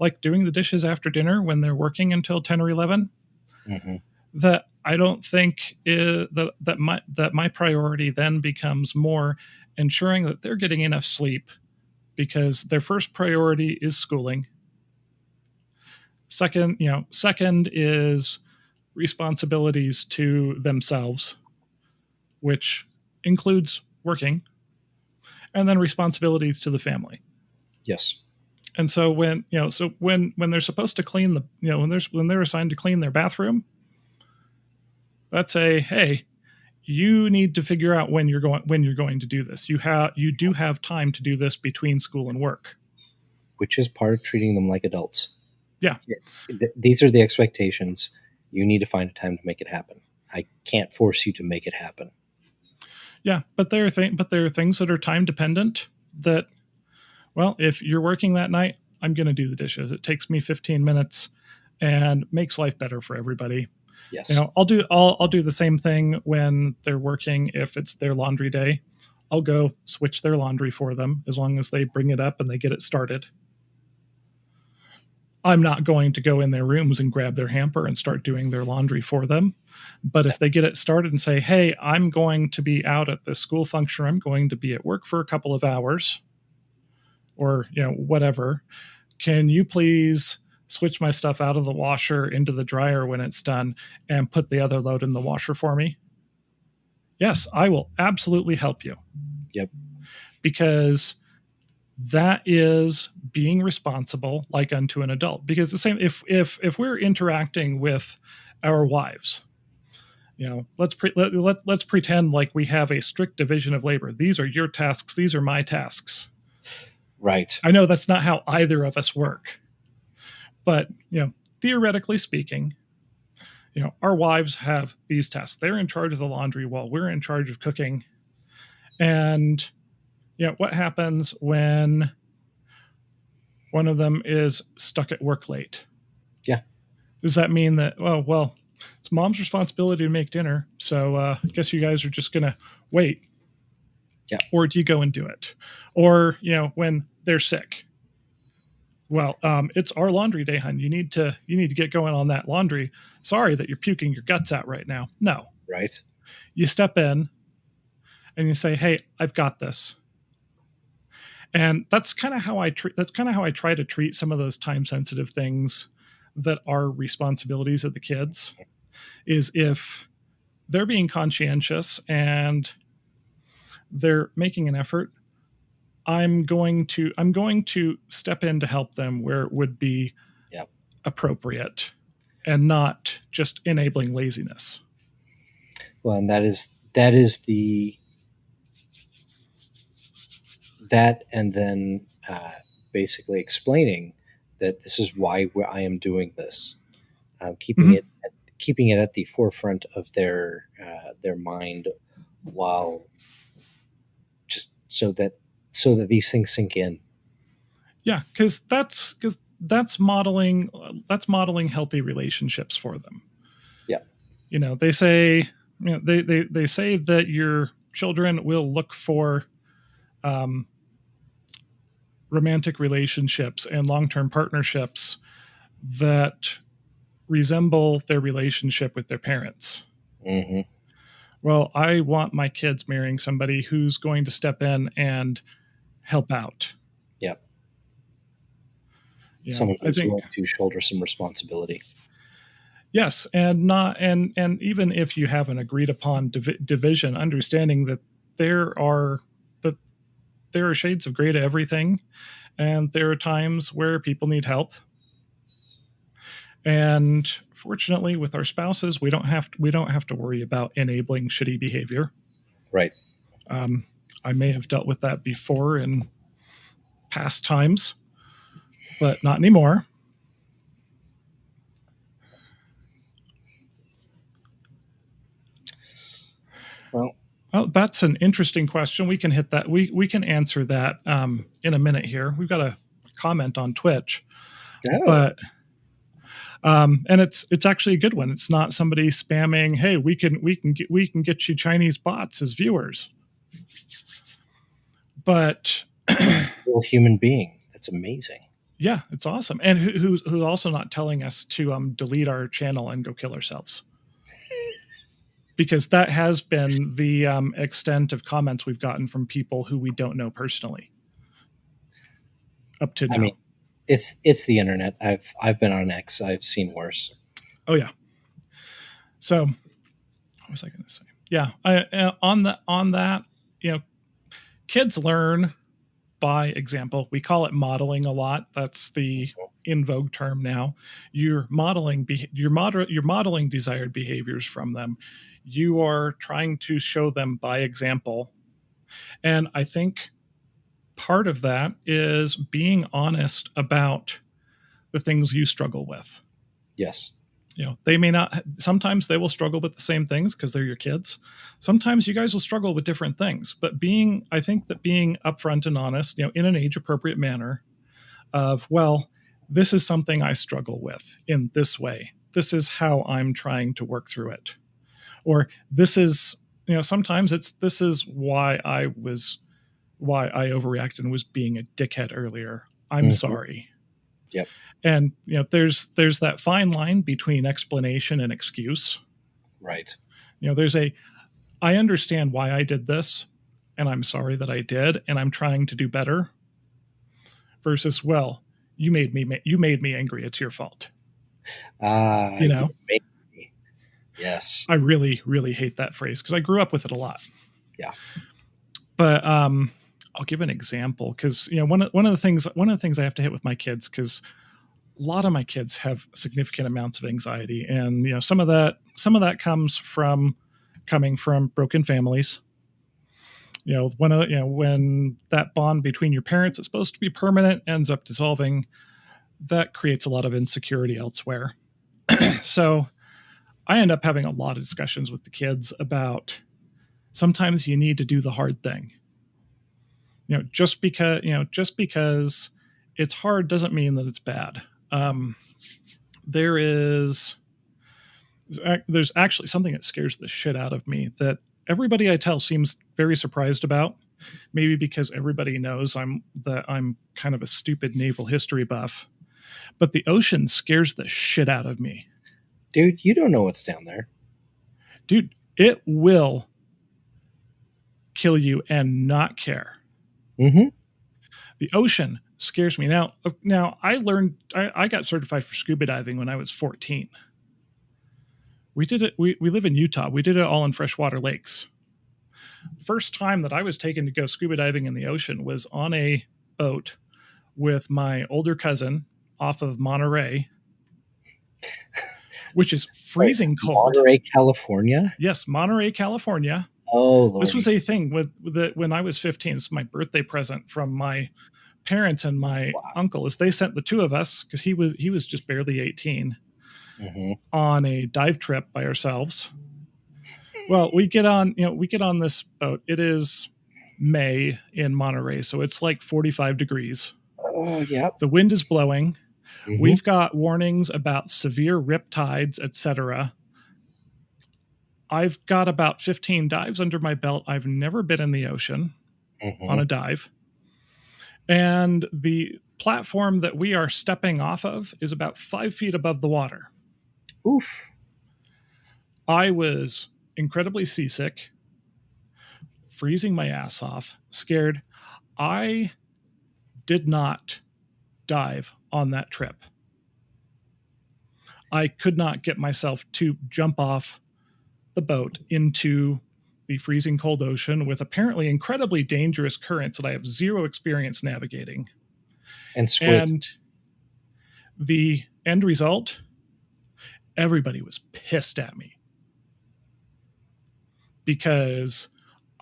like doing the dishes after dinner when they're working until 10 or 11, Mm-hmm. that I don't think that my priority then becomes more ensuring that they're getting enough sleep, because their first priority is schooling. Second is responsibilities to themselves, which includes working, and then responsibilities to the family. Yes. And so when they're supposed to clean when they're assigned to clean their bathroom, that's hey, you need to figure out when you're going to do this. You do have time to do this between school and work, which is part of treating them like adults. Yeah. These are the expectations. You need to find a time to make it happen. I can't force you to make it happen. Yeah, but there are things that are time dependent that, well, if you're working that night, I'm going to do the dishes. It takes me 15 minutes and makes life better for everybody. Yes. I'll do the same thing when they're working. If it's their laundry day, I'll go switch their laundry for them, as long as they bring it up and they get it started. I'm not going to go in their rooms and grab their hamper and start doing their laundry for them. But if they get it started and say, hey, I'm going to be out at this school function, I'm going to be at work for a couple of hours, or whatever, can you please switch my stuff out of the washer into the dryer when it's done and put the other load in the washer for me? Yes, I will absolutely help you. Yep. Because that is being responsible like unto an adult. Because the same, if we're interacting with our wives, let's pretend like we have a strict division of labor. These are your tasks, these are my tasks. Right. I know that's not how either of us work, but theoretically speaking, our wives have these tasks. They're in charge of the laundry while we're in charge of cooking. And what happens when one of them is stuck at work late? Yeah. Does that mean that, oh, well, it's mom's responsibility to make dinner, so I guess you guys are just going to wait? Yeah. Or do you go and do it? Or, when they're sick, well, it's our laundry day, hon. You need to get going on that laundry. Sorry that you're puking your guts out right now. No. Right. You step in and you say, hey, I've got this. And that's kind of how I try to treat some of those time sensitive things that are responsibilities of the kids is if they're being conscientious and they're making an effort, I'm going to step in to help them where it would be Yep. appropriate and not just enabling laziness. Well, and that is that, and then basically explaining that this is why I am doing this, keeping it at the forefront of their mind, while just so that these things sink in. Yeah, because that's modeling healthy relationships for them. Yeah. They say they say that your children will look for romantic relationships and long-term partnerships that resemble their relationship with their parents. Mm-hmm. Well, I want my kids marrying somebody who's going to step in and help out. Yep. You know, Someone I who's think willing to shoulder some responsibility. yes, and not and even if you have an agreed upon division, understanding that there are that there are shades of gray to everything, and there are times where people need help. And fortunately, with our spouses, we don't have to worry about enabling shitty behavior. Right. I may have dealt with that before in past times, but not anymore. Well, oh, that's an interesting question. We can hit that. We can answer that in a minute here. We've got a comment on Twitch, but and it's actually a good one. It's not somebody spamming, "Hey, we can get you Chinese bots as viewers," but real human being. That's amazing. Yeah, it's awesome, and who's also not telling us to delete our channel and go kill ourselves, because that has been the extent of comments we've gotten from people who we don't know personally up to now. I mean, it's the internet. I've been on X. I've seen worse. Oh yeah. So, what was I going to say? Yeah, on that, kids learn by example. We call it modeling a lot. That's the in vogue term now. You're modeling desired behaviors from them. You are trying to show them by example. And I think part of that is being honest about the things you struggle with. Yes. They may not, sometimes they will struggle with the same things because they're your kids. Sometimes you guys will struggle with different things, but I think that being upfront and honest, in an age appropriate manner of, well, this is something I struggle with in this way. This is how I'm trying to work through it. Or this is, sometimes this is why I overreacted and was being a dickhead earlier. I'm sorry. Yep. And there's that fine line between explanation and excuse. Right. I understand why I did this, and I'm sorry that I did, and I'm trying to do better. Versus, well, you made me angry. It's your fault. You made me. Yes. I really, really hate that phrase because I grew up with it a lot. Yeah. But I'll give an example because one of the things I have to hit with my kids, because a lot of my kids have significant amounts of anxiety, and some of that comes from coming from broken families. When that bond between your parents is supposed to be permanent ends up dissolving, that creates a lot of insecurity elsewhere. So I end up having a lot of discussions with the kids about sometimes you need to do the hard thing. Just because it's hard doesn't mean that it's bad. There's actually something that scares the shit out of me that everybody I tell seems very surprised about. Maybe because everybody knows I'm kind of a stupid naval history buff, but the ocean scares the shit out of me. Dude, you don't know what's down there. Dude, it will kill you and not care. Mm-hmm. The ocean scares me. Now I got certified for scuba diving when I was 14. We did it. We live in Utah. We did it all in freshwater lakes. First time that I was taken to go scuba diving in the ocean was on a boat with my older cousin off of Monterey, which is freezing cold. Monterey, California? Yes, Monterey, California. Oh, Lord. This was a thing when I was 15. This was my birthday present from my parents and my uncle, as they sent the two of us, because he was just barely 18, on a dive trip by ourselves. Well, we get on this boat. It is May in Monterey, so it's like 45 degrees. Oh, yeah. The wind is blowing. We've got warnings about severe rip tides, etc. I've got about 15 dives under my belt. I've never been in the ocean on a dive. And the platform that we are stepping off of is about 5 feet above the water. Oof. I was incredibly seasick, freezing my ass off, scared. I did not dive on that trip. I could not get myself to jump off the boat into the freezing cold ocean with apparently incredibly dangerous currents that I have zero experience navigating. And squid. And the end result, everybody was pissed at me because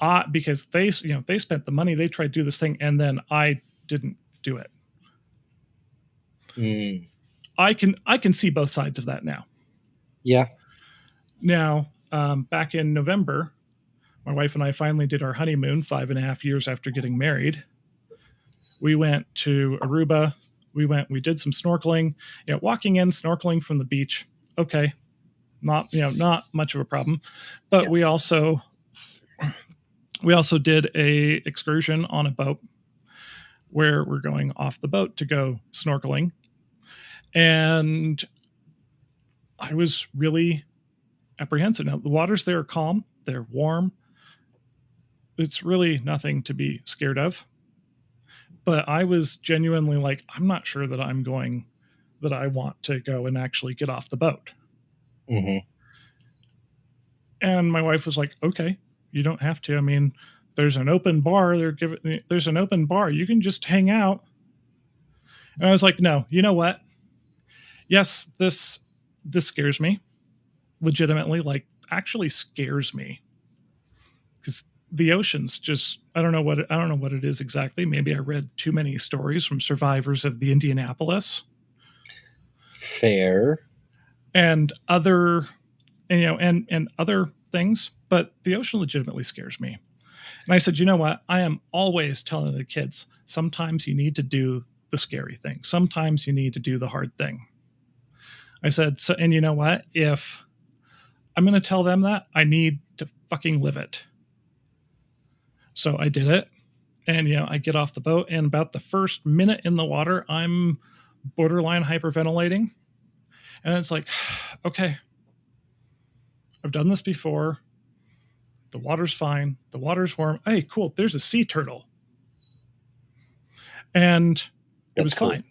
they spent the money, they tried to do this thing, and then I didn't do it. I can see both sides of that now. Yeah. Now, back in November, my wife and I finally did our honeymoon 5.5 years after getting married. We went to Aruba. We did some snorkeling. Walking in, snorkeling from the beach. Okay. Not much of a problem. But we also did a excursion on a boat where we're going off the boat to go snorkeling. And I was really apprehensive. Now, the waters there are calm. They're warm. It's really nothing to be scared of. But I was genuinely like, I'm not sure that I want to go and actually get off the boat. And my wife was like, okay, you don't have to. I mean, there's an open bar. There's an open bar. You can just hang out. And I was like, no, you know what? Yes, this scares me. Legitimately, like, actually scares me. Because the ocean's just, I don't know what it is exactly. Maybe I read too many stories from survivors of the Indianapolis. Fair. And other things, but the ocean legitimately scares me. And I said, you know what? I am always telling the kids, sometimes you need to do the scary thing. Sometimes you need to do the hard thing. I said, so, and you know what? If I'm going to tell them that, I need to fucking live it. So I did it. And, I get off the boat, and about the first minute in the water, I'm borderline hyperventilating. And it's like, okay, I've done this before. The water's fine. The water's warm. Hey, cool. There's a sea turtle. And it was fine.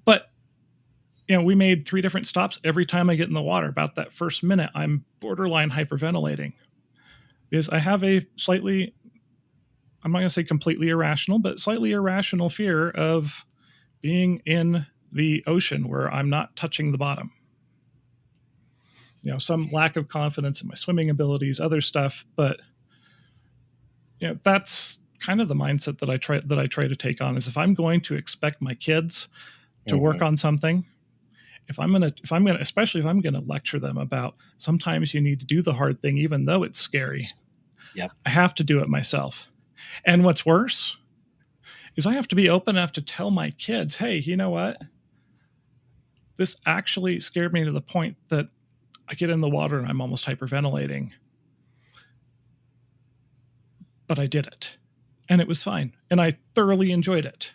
But, we made 3 different stops. Every time I get in the water, about that first minute, I'm borderline hyperventilating. Because I have a slightly, I'm not going to say completely irrational, but slightly irrational fear of being in the ocean where I'm not touching the bottom. Some lack of confidence in my swimming abilities, other stuff, but that's kind of the mindset that I try to take on. Is if I'm going to expect my kids to work on something, especially if I'm gonna lecture them about sometimes you need to do the hard thing even though it's scary. Yep. I have to do it myself. And what's worse is I have to be open enough to tell my kids, hey, you know what? This actually scared me to the point that I get in the water and I'm almost hyperventilating. But I did it. And it was fine. And I thoroughly enjoyed it.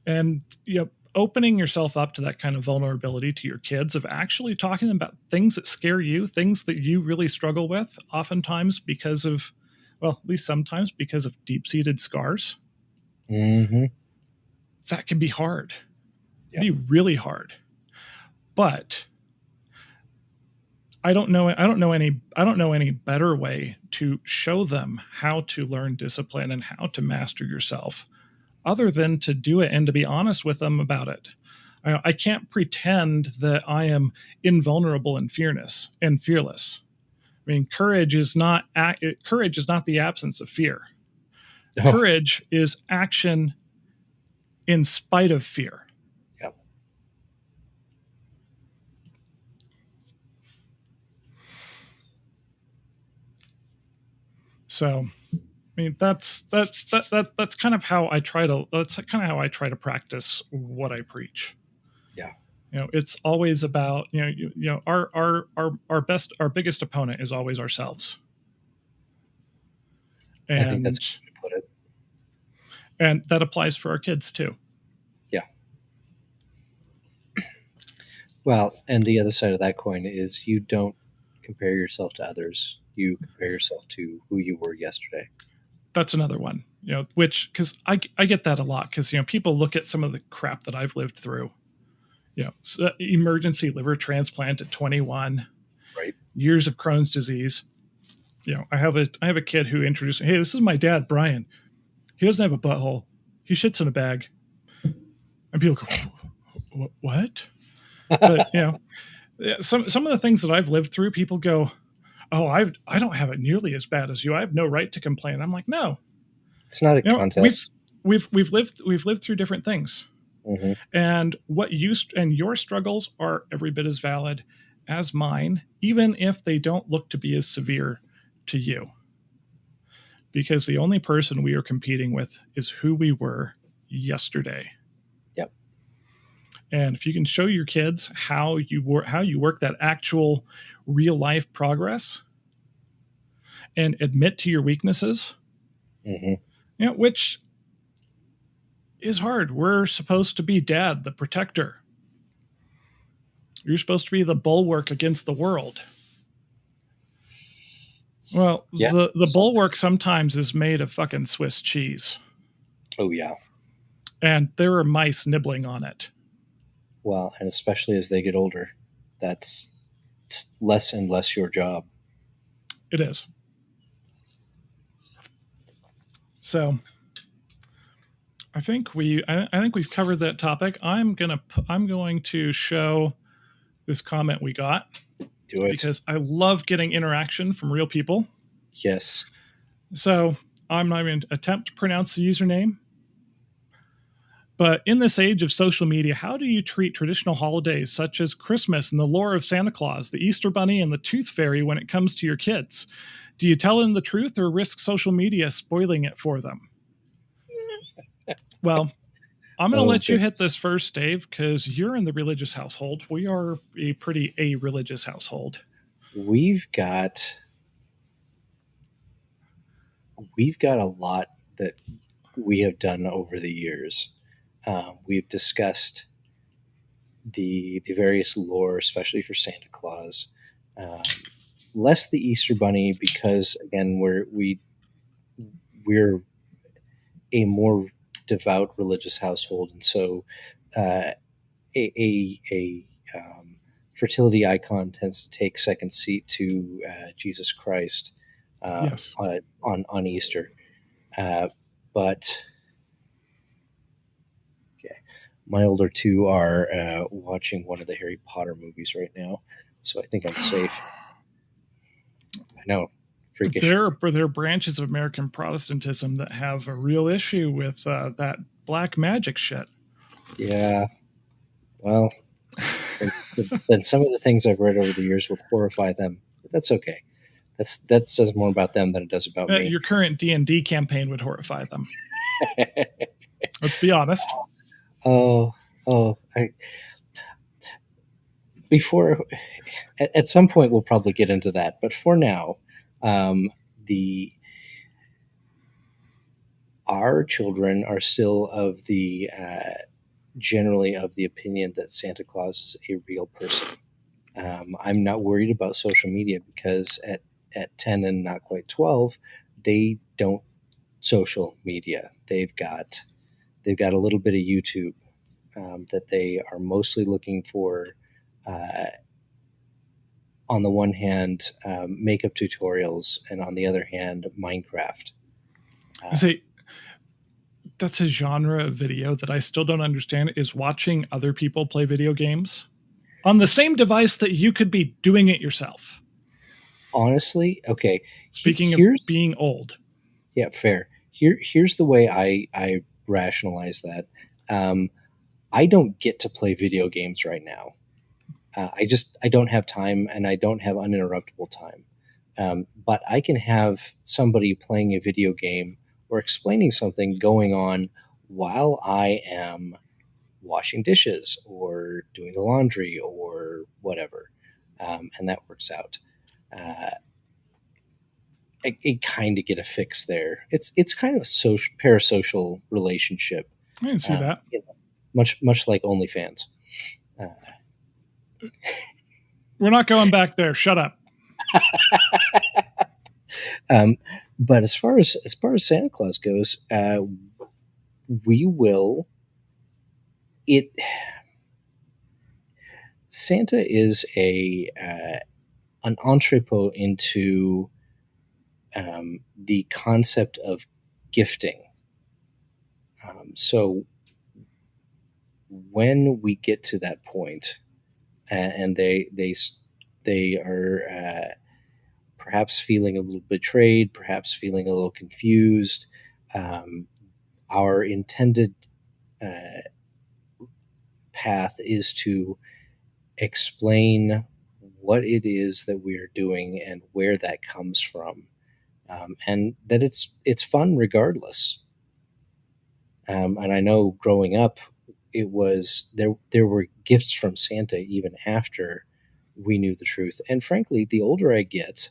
And, opening yourself up to that kind of vulnerability to your kids, of actually talking about things that scare you, things that you really struggle with, oftentimes because of well, at least sometimes because of deep-seated scars, Mm-hmm. that can be hard. Yep. It'd be really hard. But I don't know any better way to show them how to learn discipline and how to master yourself other than to do it and to be honest with them about it. I can't pretend that I am invulnerable and fearless. I mean, courage is not the absence of fear. Oh, Courage is action in spite of fear. yep. So, I mean, that's kind of how I try to practice what I preach. Yeah. It's always about our biggest opponent is always ourselves, I think that's and a good way to put it. and that applies for our kids too. Yeah. Well, and the other side of that coin is you don't compare yourself to others. You compare yourself to who you were yesterday. That's another one, which because I get that a lot because people look at some of the crap that I've lived through. Emergency liver transplant at 21, Right. years of Crohn's disease. I have a kid who introduced me. Hey, this is my dad, Brian. He doesn't have a butthole. He shits in a bag. And people go, what? But some of the things that I've lived through, people go, oh, I don't have it nearly as bad as you. I have no right to complain. I'm like, no, It's not a contest. We've lived through different things, Mm-hmm. and your struggles are every bit as valid as mine, even if they don't look to be as severe to you. Because the only person we are competing with is who we were yesterday. Yep. And if you can show your kids how you work that actual real life progress and admit to your weaknesses, Mm-hmm. which is hard. We're supposed to be dad, the protector. You're supposed to be the bulwark against the world. Well, Yeah. the bulwark sometimes is made of fucking Swiss cheese. Oh, yeah. And there are mice nibbling on it. Well, and especially as they get older, that's less and less your job. It is. So I think we've covered that topic. I'm going to show this comment we got. Do it. Because I love getting interaction from real people. Yes. So I'm not going to attempt to pronounce the username. But in this age of social media, how do you treat traditional holidays such as Christmas and the lore of Santa Claus, the Easter Bunny, and the Tooth Fairy when it comes to your kids? Do you tell them the truth or risk social media spoiling it for them? Well, I'm going to let you hit this first, Dave, because you're in the religious household. We are a pretty religious household. We've got a lot that we have done over the years. We've discussed the various lore, especially for Santa Claus. Less the Easter Bunny because again we're a more devout religious household, and so a fertility icon tends to take second seat to Jesus Christ Yes. on Easter. But okay, my older two are watching one of the Harry Potter movies right now, so I think I'm safe. I know. Freakish. There are branches of American Protestantism that have a real issue with that black magic shit. Yeah. Well, then some of the things I've read over the years would horrify them, but that's okay. That says more about them than it does about me. Your current D&D campaign would horrify them. Let's be honest. At some point we'll probably get into that, but for now, our children are still of the generally of the opinion that Santa Claus is a real person. I'm not worried about social media because at 10 and not quite 12, they don't social media. They've got a little bit of YouTube that they are mostly looking for. Uh, on the one hand, makeup tutorials, and on the other hand, Minecraft. I say that's a genre of video that I still don't understand, is watching other people play video games on the same device that you could be doing it yourself. Honestly, okay. Speaking of Here's being old. Yeah, fair. Here's the way I rationalize that. Um, I don't get to play video games right now. I don't have time, and I don't have uninterruptible time. But I can have somebody playing a video game or explaining something going on while I am washing dishes or doing the laundry or whatever, and that works out. Uh, I kind of get a fix there. It's kind of a social parasocial relationship, I didn't see that. much like OnlyFans. Uh, We're not going back there. Shut up. um, but as far as Santa Claus goes, we will it. Santa is a an entrepot into the concept of gifting. So when we get to that point, and they are perhaps feeling a little betrayed, perhaps feeling a little confused, um, our intended uh, path is to explain what it is that we are doing and where that comes from, and that it's fun regardless. And I know growing up, it was there were gifts from Santa even after we knew the truth. And frankly, the older I get,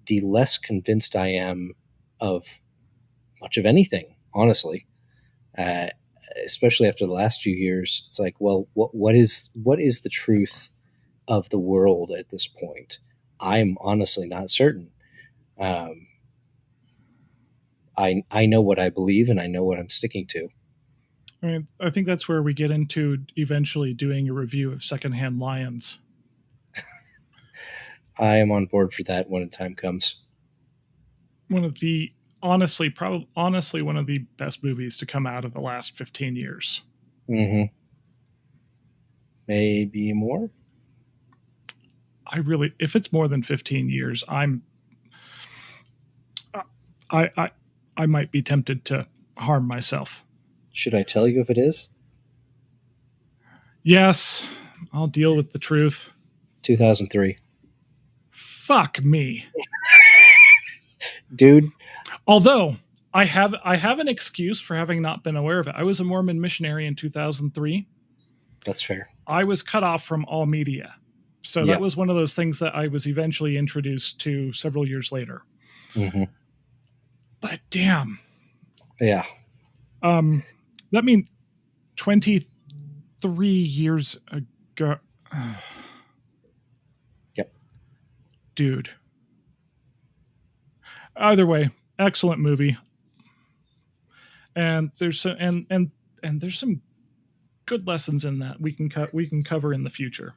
the less convinced I am of much of anything. Honestly, uh, especially after the last few years, it's like, well, what is the truth of the world at this point? I'm honestly not certain. Um, I know what I believe, and I know what I'm sticking to. I mean, I think that's where we get into eventually doing a review of Secondhand Lions. I am on board for that when the time comes. One of the honestly one of the best movies to come out of the last 15 years. Mm-hmm. Maybe more. If it's more than 15 years, I I I might be tempted to harm myself. Should I tell you if it is? Yes, I'll deal with the truth. 2003. Fuck me. Dude, Although I have an excuse for having not been aware of it. I was a Mormon missionary in 2003. that's fair. I was cut off from all media. So Yeah. that was one of those things that I was eventually introduced to several years later. Mm-hmm. But damn. Yeah. That means 23 years ago. Yep. Dude. Either way, excellent movie. And there's some good lessons in that we can cover in the future.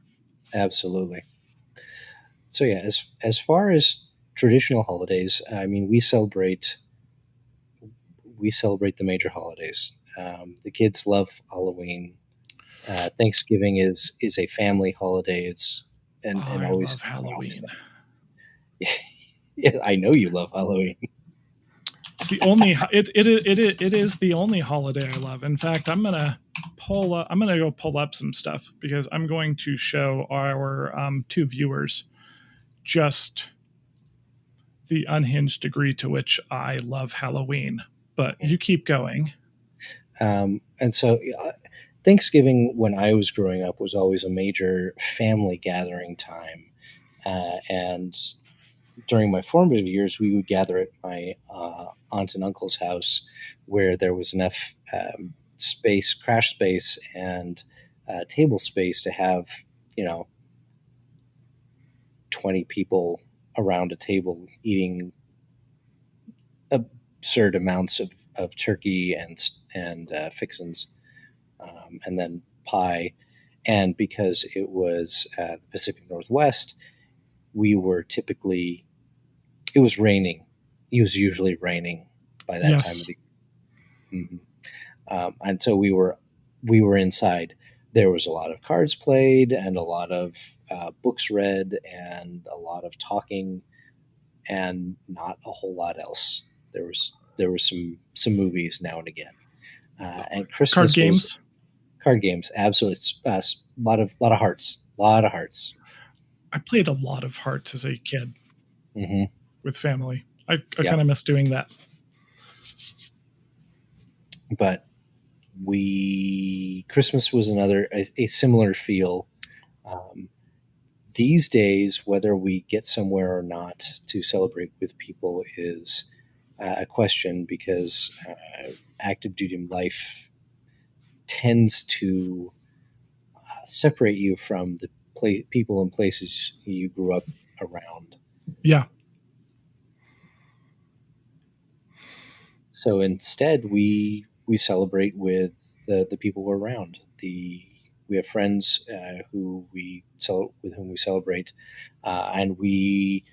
Absolutely. So yeah, as far as traditional holidays, I mean, we celebrate the major holidays. The kids love Halloween. Thanksgiving is a family holiday. It's Oh, and I always love Halloween. yeah, I know you love Halloween. It's the only it is the only holiday I love. In fact, I'm gonna go pull up some stuff because I'm going to show our two viewers just the unhinged degree to which I love Halloween. But you keep going. And so Thanksgiving, when I was growing up, was always a major family gathering time. And during my formative years, we would gather at my aunt and uncle's house, where there was enough space, crash space, and table space to have, you know, 20 people around a table eating absurd amounts of turkey and fixins, and then pie. And because it was the Pacific Northwest, we were typically, it was raining. It was usually raining by that time Yes. of the year. And so we were inside. There was a lot of cards played and a lot of books read and a lot of talking and not a whole lot else. There were some movies now and again, and Card Christmas was games. card games. Absolutely, a lot of hearts, a lot of hearts. I played a lot of Hearts as a kid Mm-hmm. with family. I Yeah, kind of miss doing that. but Christmas was a similar feel. Um, these days, whether we get somewhere or not to celebrate with people is a question, because active duty life tends to separate you from the people and places you grew up around. Yeah. So instead, we celebrate with the people we're around. We have friends with whom we celebrate, and we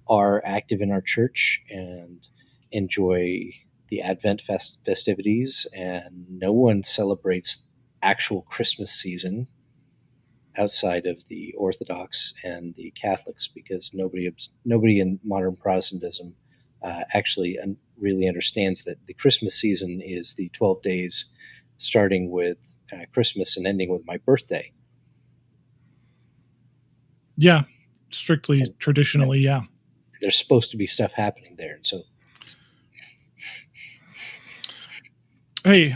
are active in our church and enjoy the Advent festivities. And no one celebrates actual Christmas season outside of the Orthodox and the Catholics, because nobody in modern Protestantism actually really understands that the Christmas season is the 12 days starting with Christmas and ending with my birthday. Yeah. Strictly And traditionally, yeah. there's supposed to be stuff happening there. And so, Hey,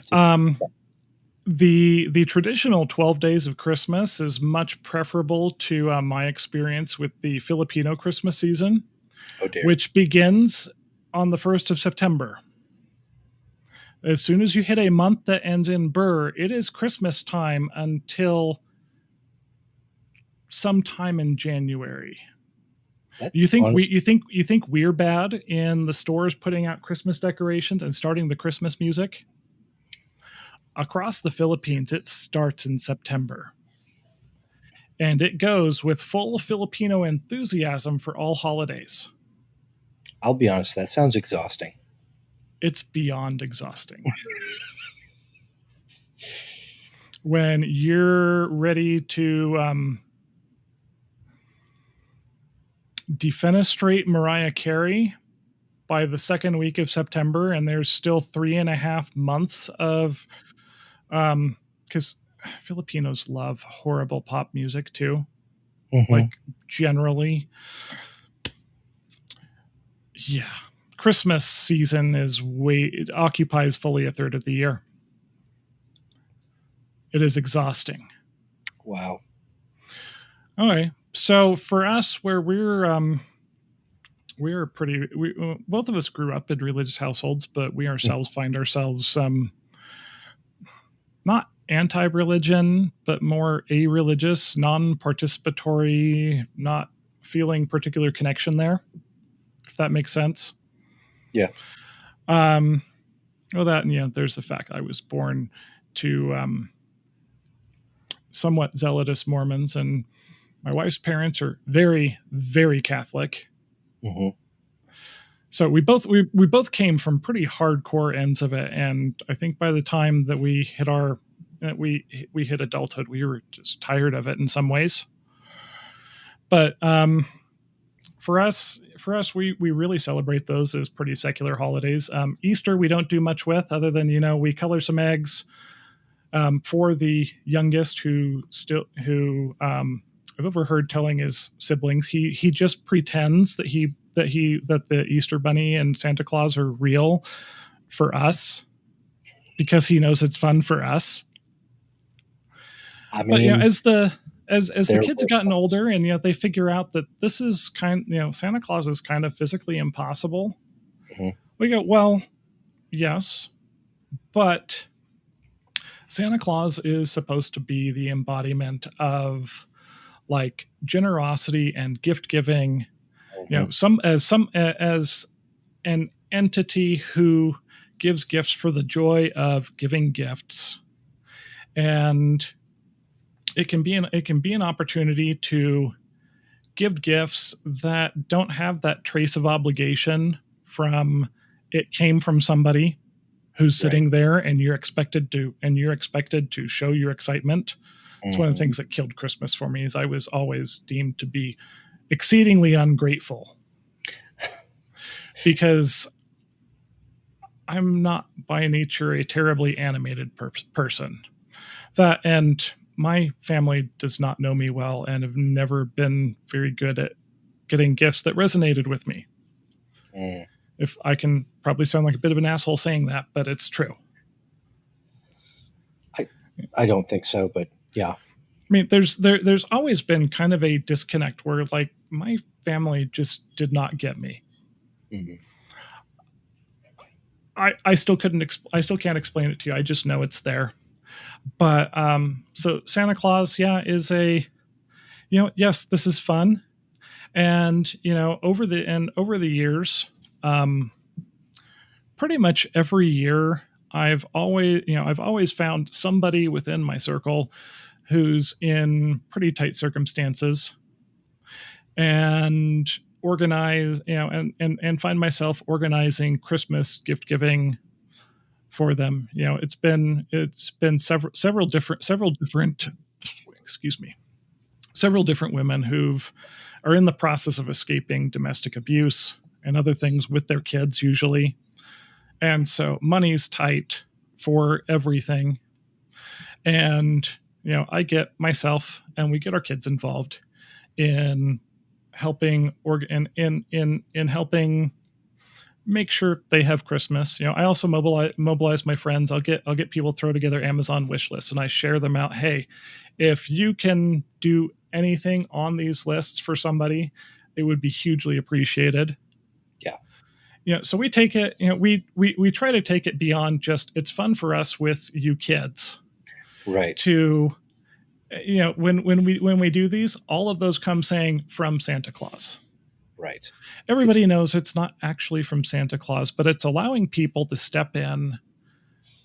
the traditional 12 days of Christmas is much preferable to my experience with the Filipino Christmas season, oh dear. which begins on the 1st of September. As soon as you hit a month that ends in Burr, it is Christmas time until sometime in January. That You think honestly, you think we're bad in the stores putting out Christmas decorations and starting the Christmas music? Across the Philippines, it starts in September. And it goes with full Filipino enthusiasm for all holidays. I'll be honest, that sounds exhausting. It's beyond exhausting. When you're ready to defenestrate Mariah Carey by the second week of September, and there's still 3.5 months of, because Filipinos love horrible pop music too, Mm-hmm. like generally. Yeah. Christmas season it occupies fully a third of the year. It is exhausting. Wow. Okay. So for us, where we're pretty, both of us grew up in religious households, but we ourselves find ourselves not anti-religion, but more a-religious, non-participatory, not feeling particular connection there, if that makes sense. Yeah. Well, that, and yeah, there's the fact I was born to somewhat zealotous Mormons, and my wife's parents are very, very Catholic. Mm-hmm. So we both came from pretty hardcore ends of it, and I think by the time that we hit adulthood, we were just tired of it in some ways. But for us, we really celebrate those as pretty secular holidays. Easter we don't do much with, other than we color some eggs for the youngest, who I've overheard telling his siblings he just pretends that the Easter Bunny and Santa Claus are real for us, because he knows it's fun for us. I But mean, as the kids have gotten thoughts. older, and they figure out that this is Santa Claus is kind of physically impossible. Mm-hmm. We go, well, yes, but Santa Claus is supposed to be the embodiment of like generosity and gift giving. Mm-hmm. As an entity who gives gifts for the joy of giving gifts, and it can be an opportunity to give gifts that don't have that trace of obligation from it came from somebody who's sitting Right. there, and you're expected to show your excitement. It's one of the things that killed Christmas for me, is I was always deemed to be exceedingly ungrateful because I'm not by nature a terribly animated person. That, and my family does not know me well and have never been very good at getting gifts that resonated with me. If I can probably sound like a bit of an asshole saying that, but it's true. I don't think so, but yeah. I mean, there's always been kind of a disconnect where, like, my family just did not get me. I still can't explain it to you. I just know it's there. But so Santa Claus, is a, yes, this is fun, and over the years, pretty much every year, I've always found somebody within my circle who's in pretty tight circumstances, and organize, and find myself organizing Christmas gift giving for them. It's been several different excuse me, several different women are in the process of escaping domestic abuse and other things with their kids usually. And so money's tight for everything. And, I get myself and we get our kids involved in helping in helping make sure they have Christmas. I also mobilize my friends. I'll get people throw together Amazon wish lists, and I share them out. Hey, if you can do anything on these lists for somebody, it would be hugely appreciated. Yeah. So we take it, we try to take it beyond just, it's fun for us with you kids. Right. To, when we do these, all of those come saying from Santa Claus. Right. Everybody knows it's not actually from Santa Claus, but it's allowing people to step in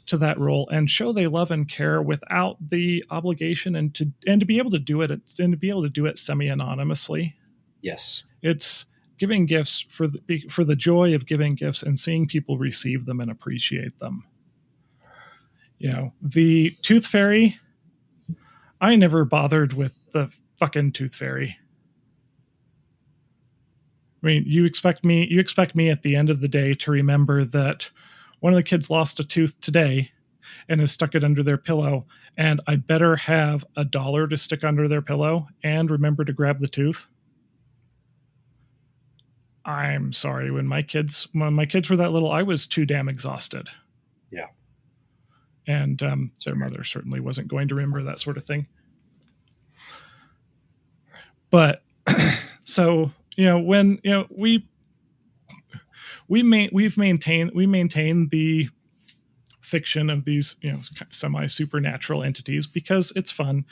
to that role and show they love and care without the obligation, and to be able to do it semi-anonymously. Yes. It's giving gifts for the joy of giving gifts and seeing people receive them and appreciate them. The Tooth Fairy, I never bothered with the fucking Tooth Fairy. I mean, you expect me at the end of the day to remember that one of the kids lost a tooth today and has stuck it under their pillow, and I better have $1 to stick under their pillow and remember to grab the tooth. I'm sorry, when my kids were that little, I was too damn exhausted. Yeah. And their mother certainly wasn't going to remember that sort of thing. But so, when we maintain the fiction of these semi supernatural entities because it's fun.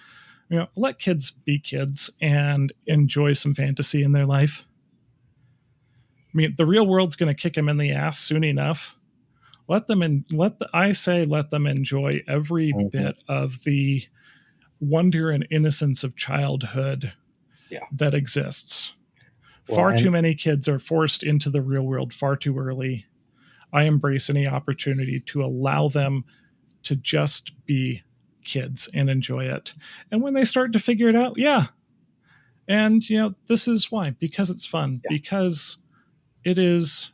Let kids be kids and enjoy some fantasy in their life. I mean, the real world's going to kick them in the ass soon enough. Let them enjoy every bit of the wonder and innocence of childhood that exists. Far too many kids are forced into the real world far too early. I embrace any opportunity to allow them to just be kids and enjoy it. And when they start to figure it out, and this is why, because it's fun, because it is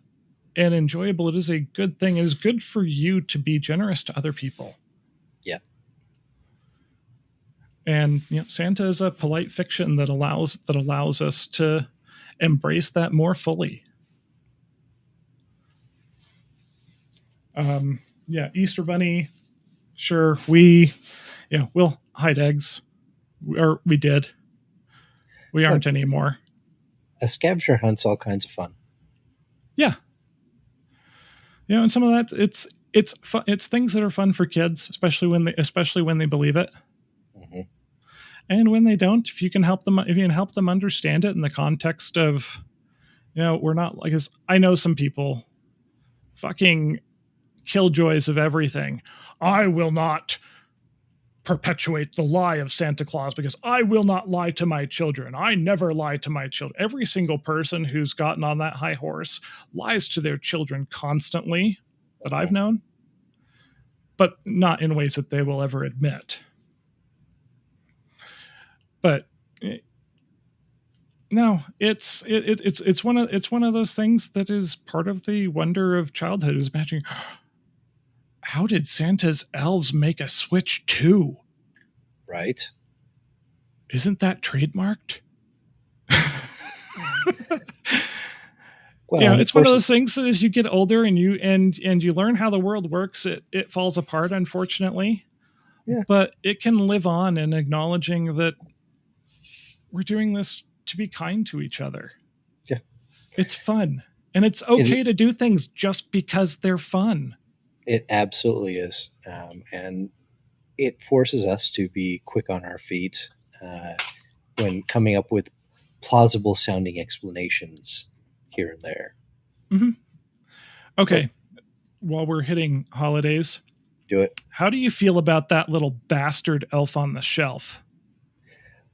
and enjoyable. It is a good thing. It is good for you to be generous to other people. Yeah. And Santa is a polite fiction that allows us to embrace that more fully. Easter Bunny, sure, we'll hide eggs, or we did. We aren't anymore. A scavenger hunt's all kinds of fun. Yeah. And some of that, it's fun, it's things that are fun for kids, especially when they believe it. Mm-hmm. And when they don't, if you can help them understand it in the context of, we're not like, I know some people fucking killjoys of everything. I will not perpetuate the lie of Santa Claus because I will not lie to my children. I never lie to my children. Every single person who's gotten on that high horse lies to their children constantly that I've known, but not in ways that they will ever admit. But no, it's one of those things that is part of the wonder of childhood, is imagining, how did Santa's elves make a switch too? Right. Isn't that trademarked? Well, yeah, it's one of those things that as you get older and you learn how the world works, it falls apart, unfortunately. Yeah. But it can live on in acknowledging that we're doing this to be kind to each other. Yeah. It's fun. And it's okay to do things just because they're fun. It absolutely is. And it forces us to be quick on our feet when coming up with plausible sounding explanations here and there. Mm-hmm. Okay. But while we're hitting holidays, do it. How do you feel about that little bastard elf on the shelf?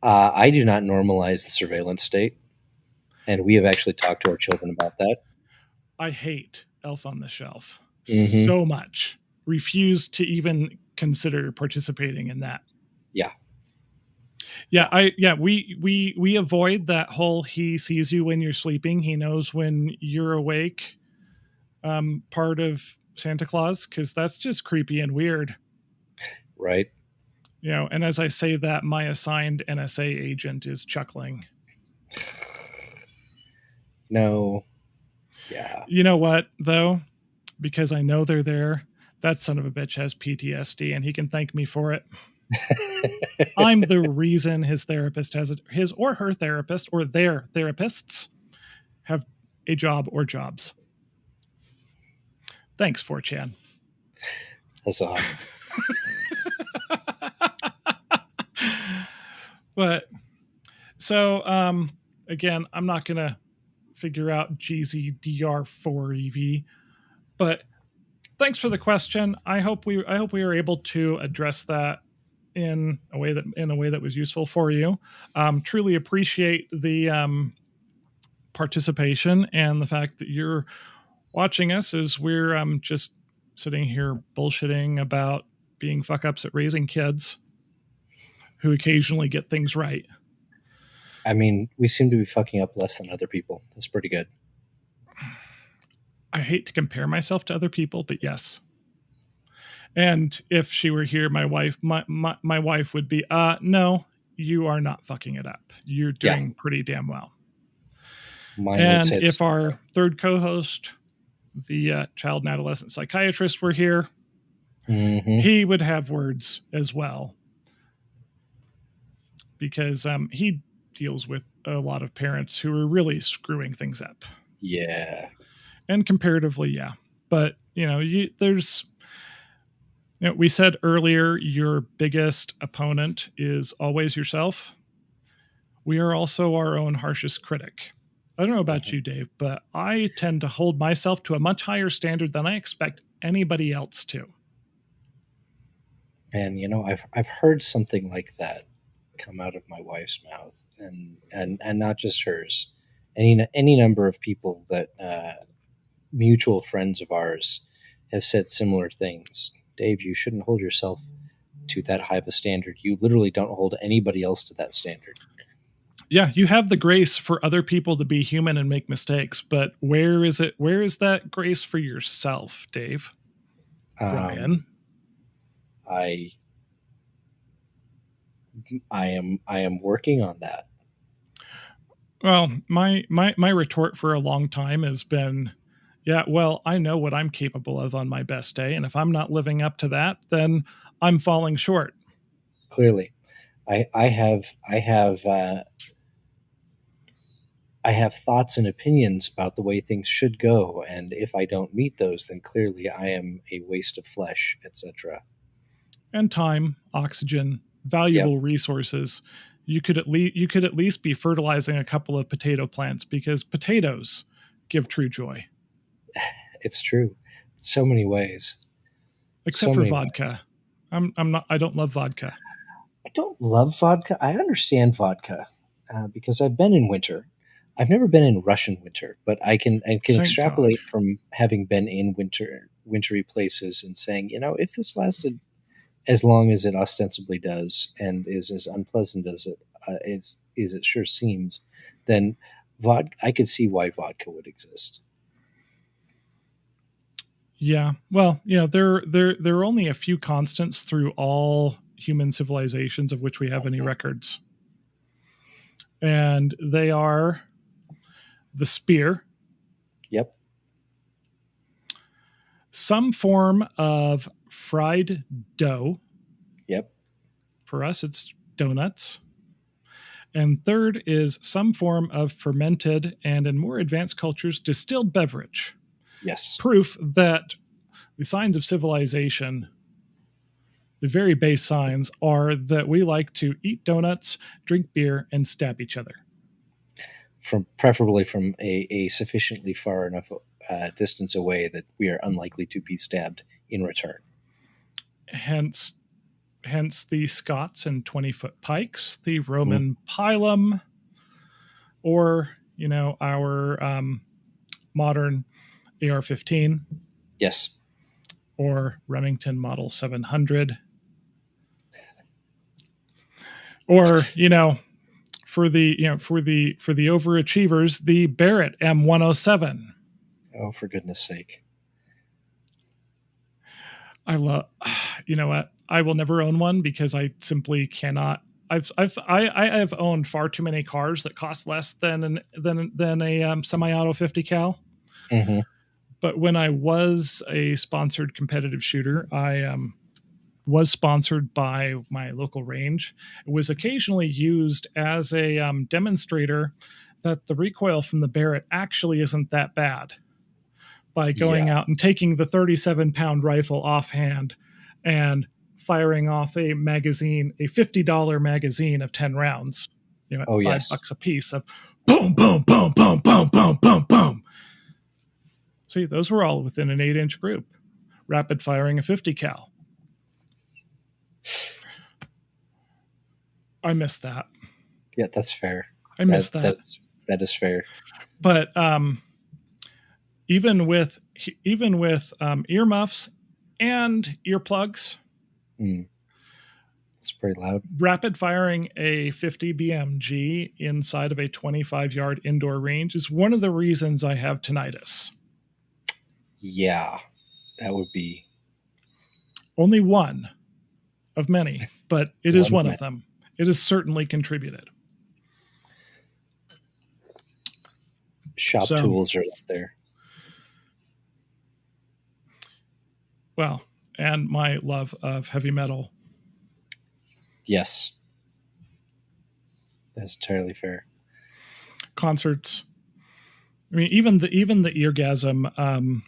I do not normalize the surveillance state. And we have actually talked to our children about that. I hate Elf on the Shelf so much. Refuse to even consider participating in that. Yeah. We avoid that whole he sees you when you're sleeping, he knows when you're awake part of Santa Claus, because that's just creepy and weird. Right. And as I say that, my assigned NSA agent is chuckling. No. Yeah. You know what, though? Because I know they're there, that son of a bitch has PTSD, and he can thank me for it. I'm the reason his therapist has his or her therapist or their therapists have a job or jobs. Thanks, 4chan. That's awesome. But so again, I'm not gonna figure out GZDR4EV, but thanks for the question. I hope we were able to address that in a way that was useful for you. Truly appreciate the participation and the fact that you're watching us as we're just sitting here bullshitting about being fuck ups at raising kids who occasionally get things right. I mean, we seem to be fucking up less than other people. That's pretty good. I hate to compare myself to other people, but yes. And if she were here, my wife would be, no, you are not fucking it up. You're doing pretty damn well. And if our third co-host, the child and adolescent psychiatrist, were here, he would have words as well. Because he deals with a lot of parents who are really screwing things up. Yeah. And comparatively, yeah. But, we said earlier, your biggest opponent is always yourself. We are also our own harshest critic. I don't know about you, Dave, but I tend to hold myself to a much higher standard than I expect anybody else to. And, I've heard something like that come out of my wife's mouth, and not just hers. Any number of people that mutual friends of ours have said similar things. Dave, you shouldn't hold yourself to that high of a standard. You literally don't hold anybody else to that standard. Yeah, you have the grace for other people to be human and make mistakes, but where is that grace for yourself, Dave? Brian? I am working on that. Well, my retort for a long time has been, yeah, well, I know what I'm capable of on my best day, and if I'm not living up to that, then I'm falling short. Clearly, I have thoughts and opinions about the way things should go, and if I don't meet those, then clearly I am a waste of flesh, etc. And time, oxygen, valuable resources. You could at least be fertilizing a couple of potato plants, because potatoes give true joy. It's true. So many ways. Except So for many ways. vodka. I'm not. I don't love vodka. I don't love vodka. I understand vodka because I've been in winter. I've never been in Russian winter, but I can Thank God. extrapolate from having been in wintry places and saying, if this lasted as long as it ostensibly does and is as unpleasant as it sure seems, then I could see why vodka would exist. Yeah. Well, there are only a few constants through all human civilizations of which we have any Mhm. records, and they are the spear, Yep. some form of fried dough. Yep. For us, it's donuts. And third is some form of fermented and, in more advanced cultures, distilled beverage. Yes. Proof that the signs of civilization, the very base signs, are that we like to eat donuts, drink beer, and stab each other. From preferably from a sufficiently far enough distance away that we are unlikely to be stabbed in return. Hence, hence the Scots and 20-foot pikes, the Mm. Roman pilum, or our modern AR-15 Yes. or Remington Model 700, or for the overachievers, the Barrett M107. Oh, for goodness sake. I love. You know what? I will never own one because I simply cannot. I have owned far too many cars that cost less than a semi-auto 50 cal. Hmm. But when I was a sponsored competitive shooter, I was sponsored by my local range. It was occasionally used as a demonstrator that the recoil from the Barrett actually isn't that bad, by Yeah. going out and taking the 37-pound rifle offhand and firing off a magazine, a $50 magazine of 10 rounds, at Oh, yes. $5 a piece of boom, boom, boom, boom, boom, boom, boom, boom. See, those were all within an 8-inch group, rapid firing a 50 cal. I miss that. Yeah, that's fair. I miss that. That is fair. But even with earmuffs and earplugs, Mm. It's pretty loud. rapid firing a 50 BMG inside of a 25-yard indoor range is one of the reasons I have tinnitus. Yeah, that would be Only one of many, but it is one of one many. of them. It has certainly contributed. Shop So, tools are up there. well, and my love of heavy metal. Yes, that's entirely fair. Concerts. I mean, even the eargasm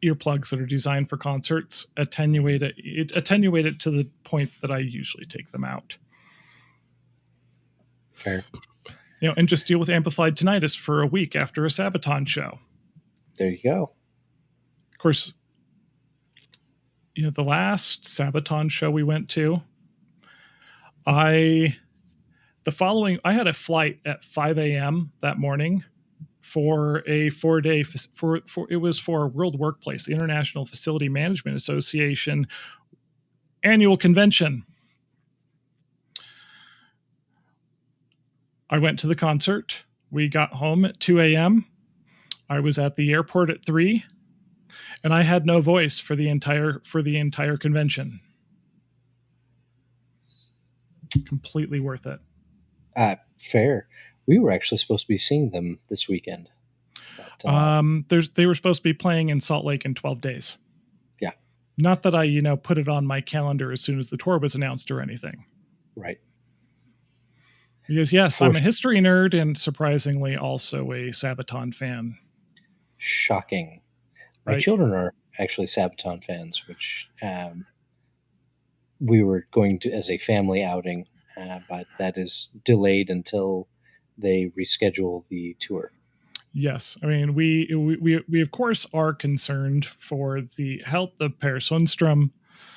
earplugs that are designed for concerts attenuate it to the point that I usually take them out. Fair. And just deal with amplified tinnitus for a week after a Sabaton show. There you go. Of course, the last Sabaton show we went to, I had a flight at 5 a.m. that morning for a 4-day it was for World Workplace, the International Facility Management Association annual convention. I went to the concert. We got home at 2 a.m. I was at the airport at 3, and I had no voice for the entire convention. Completely worth it. Fair. We were actually supposed to be seeing them this weekend. But, They were supposed to be playing in Salt Lake in 12 days. Yeah. Not that I, put it on my calendar as soon as the tour was announced or anything. Right. Because yes, I'm a history nerd and surprisingly also a Sabaton fan. Shocking. My Right? children are actually Sabaton fans, which we were going to as a family outing, but that is delayed until they reschedule the tour. Yes, I mean we of course are concerned for the health of Per Sundstrom,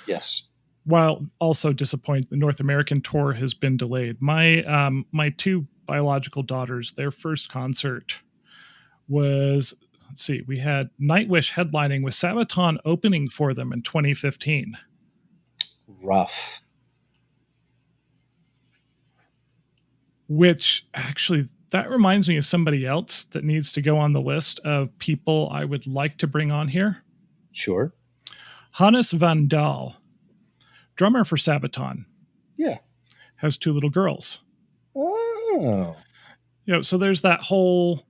Yes. while also disappointed the North American tour has been delayed. My two biological daughters, their first concert was, let's see, we had Nightwish headlining with Sabaton opening for them in 2015. Rough. Which actually, that reminds me of somebody else that needs to go on the list of people I would like to bring on here. Sure. Hannes van Dahl, drummer for Sabaton, Yeah. has two little girls. Oh. So there's that whole,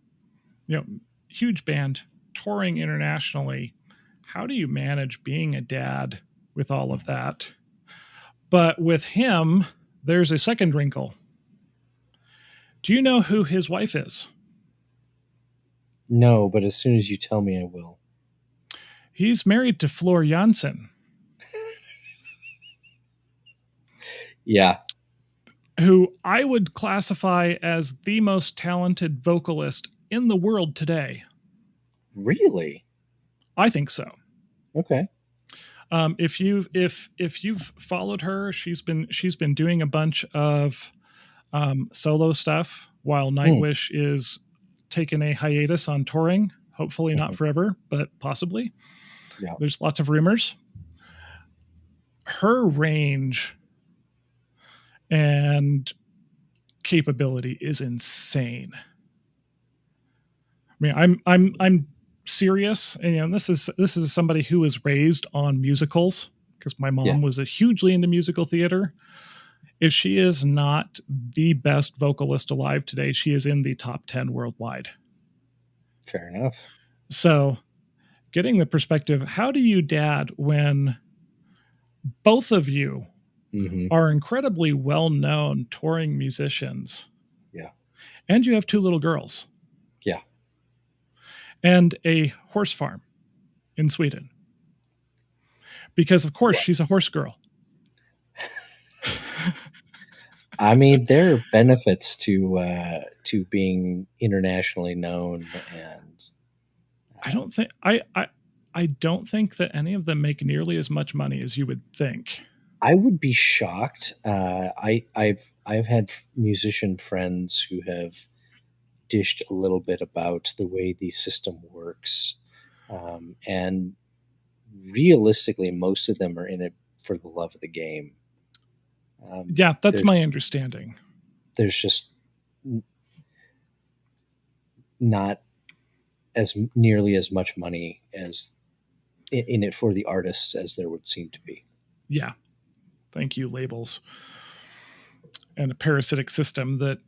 huge band touring internationally. How do you manage being a dad with all of that? But with him, there's a second wrinkle. Do you know who his wife is? No, but as soon as you tell me, I will. He's married to Floor Jansen. Yeah. Who I would classify as the most talented vocalist in the world today. Really? I think so. Okay. If you've followed her, she's been doing a bunch of solo stuff while Nightwish is taking a hiatus on touring. Hopefully not forever, but possibly. Yeah. There's lots of rumors. Her range and capability is insane. I mean, I'm serious, and this is somebody who was raised on musicals because my mom was a hugely into musical theater. If she is not the best vocalist alive today, she is in the top 10 worldwide. Fair enough. So, getting the perspective, how do you dad when both of you are incredibly well-known touring musicians? Yeah. And you have two little girls. Yeah. And a horse farm in Sweden. Because, of course, she's a horse girl. I mean, there are benefits to being internationally known, and I don't think that any of them make nearly as much money as you would think. I would be shocked. I've had musician friends who have dished a little bit about the way the system works, and realistically, most of them are in it for the love of the game. Yeah, that's my understanding. There's just not as nearly as much money as in it for the artists as there would seem to be. Yeah. Thank you, labels. And a parasitic system that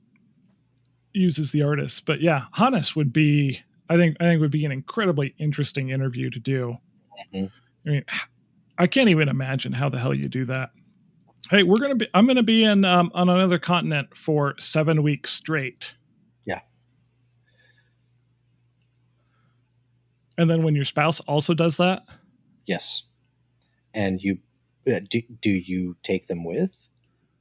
uses the artists. But yeah, Hannes would be, I think would be an incredibly interesting interview to do. I mean, I can't even imagine how the hell you do that. Hey, I'm going to be in on another continent for 7 weeks straight. Yeah. And then when your spouse also does that? Yes. And you do you take them with?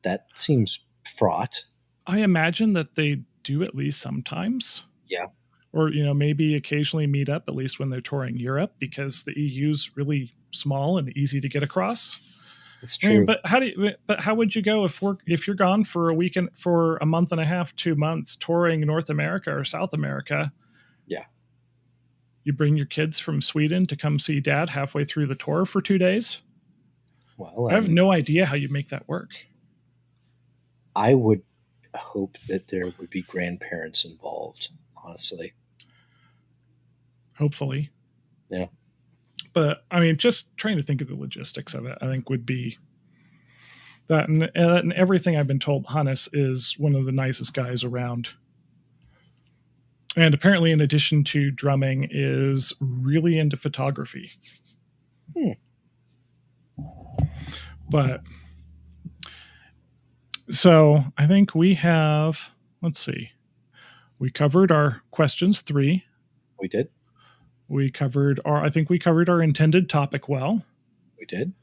That seems fraught. I imagine that they do at least sometimes. Yeah. Or, maybe occasionally meet up, at least when they're touring Europe, because the EU's really small and easy to get across. It's true. But how would you go if you're gone for a weekend, for a month and a half, 2 months, touring North America or South America? Yeah. You bring your kids from Sweden to come see dad halfway through the tour for 2 days? Well, I have no idea how you make that work. I would hope that there would be grandparents involved, honestly. Hopefully. Yeah. But I mean, just trying to think of the logistics of it, I think would be that. And everything I've been told, Hannes is one of the nicest guys around. And apparently, in addition to drumming, is really into photography. But so I think we have, let's see, we covered our questions 3. We did. I think we covered our intended topic well. We did.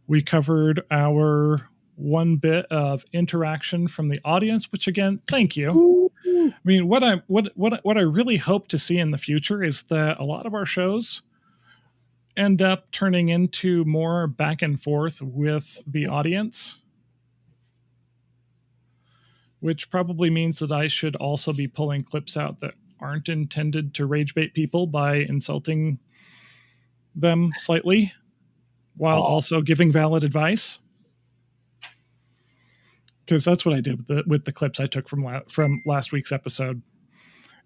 We covered our one bit of interaction from the audience, which again, thank you. I mean, what I really hope to see in the future is that a lot of our shows end up turning into more back and forth with the audience, which probably means that I should also be pulling clips out that aren't intended to rage bait people by insulting them slightly while also giving valid advice. Because that's what I did with the clips I took from last week's episode.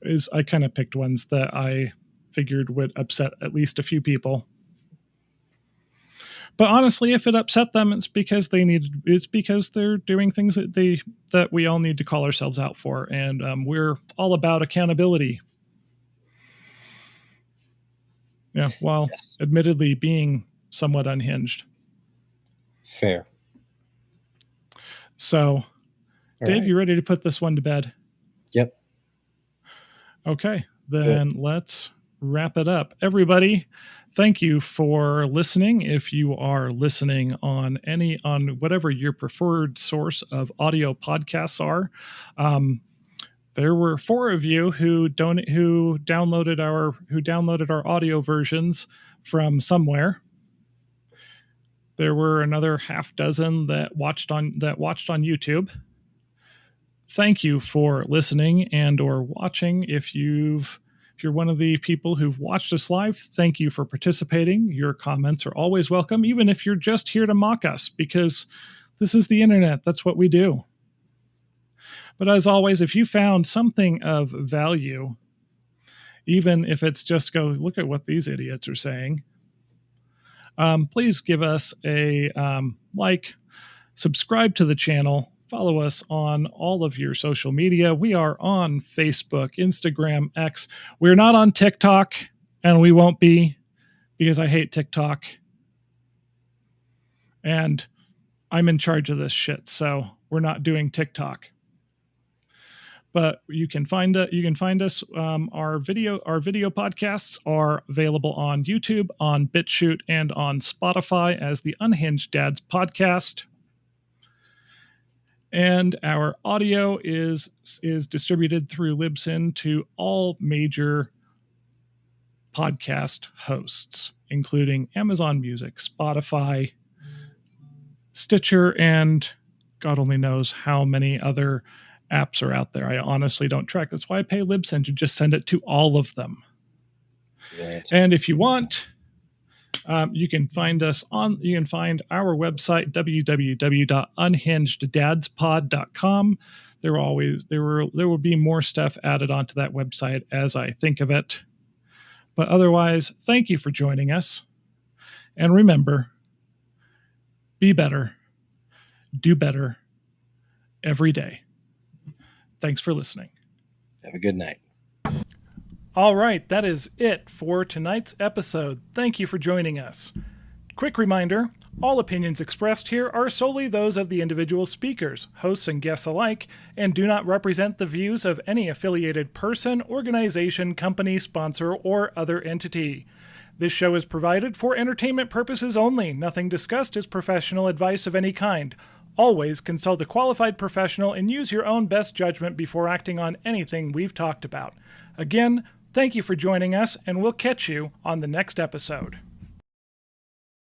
Is I kind of picked ones that I figured would upset at least a few people. But honestly, if it upset them, it's because they're doing things that we all need to call ourselves out for, and we're all about accountability. Yeah, while admittedly being somewhat unhinged. Fair. So, Dave, you ready to put this one to bed? Yep. Okay, then let's wrap it up. Everybody, thank you for listening. If you are listening on whatever your preferred source of audio podcasts are, there were 4 of you who downloaded our audio versions from somewhere. There were another half dozen that watched on YouTube. Thank you for listening and or watching. If you're one of the people who've watched us live, thank you for participating. Your comments are always welcome, even if you're just here to mock us, because this is the internet. That's what we do. But as always, if you found something of value, even if it's just go look at what these idiots are saying, please give us a like, subscribe to the channel, follow us on all of your social media. We are on Facebook, Instagram, X. We're not on TikTok, and we won't be, because I hate TikTok. And I'm in charge of this shit, so we're not doing TikTok. But you can find us. Our video podcasts are available on YouTube, on BitChute, and on Spotify as the Unhinged Dads podcast. And our audio is distributed through Libsyn to all major podcast hosts, including Amazon Music, Spotify, Stitcher, and God only knows how many other apps are out there. I honestly don't track. That's why I pay Libsyn to just send it to all of them. Right. And if you want, you can find our website, www.unhingedadspod.com. There will be more stuff added onto that website as I think of it. But otherwise, thank you for joining us. And remember, be better, do better every day. Thanks for listening. Have a good night. All right, that is it for tonight's episode. Thank you for joining us. Quick reminder, all opinions expressed here are solely those of the individual speakers, hosts and guests alike, and do not represent the views of any affiliated person, organization, company, sponsor, or other entity. This show is provided for entertainment purposes only. Nothing discussed is professional advice of any kind. Always consult a qualified professional and use your own best judgment before acting on anything we've talked about. Again, thank you for joining us, and we'll catch you on the next episode.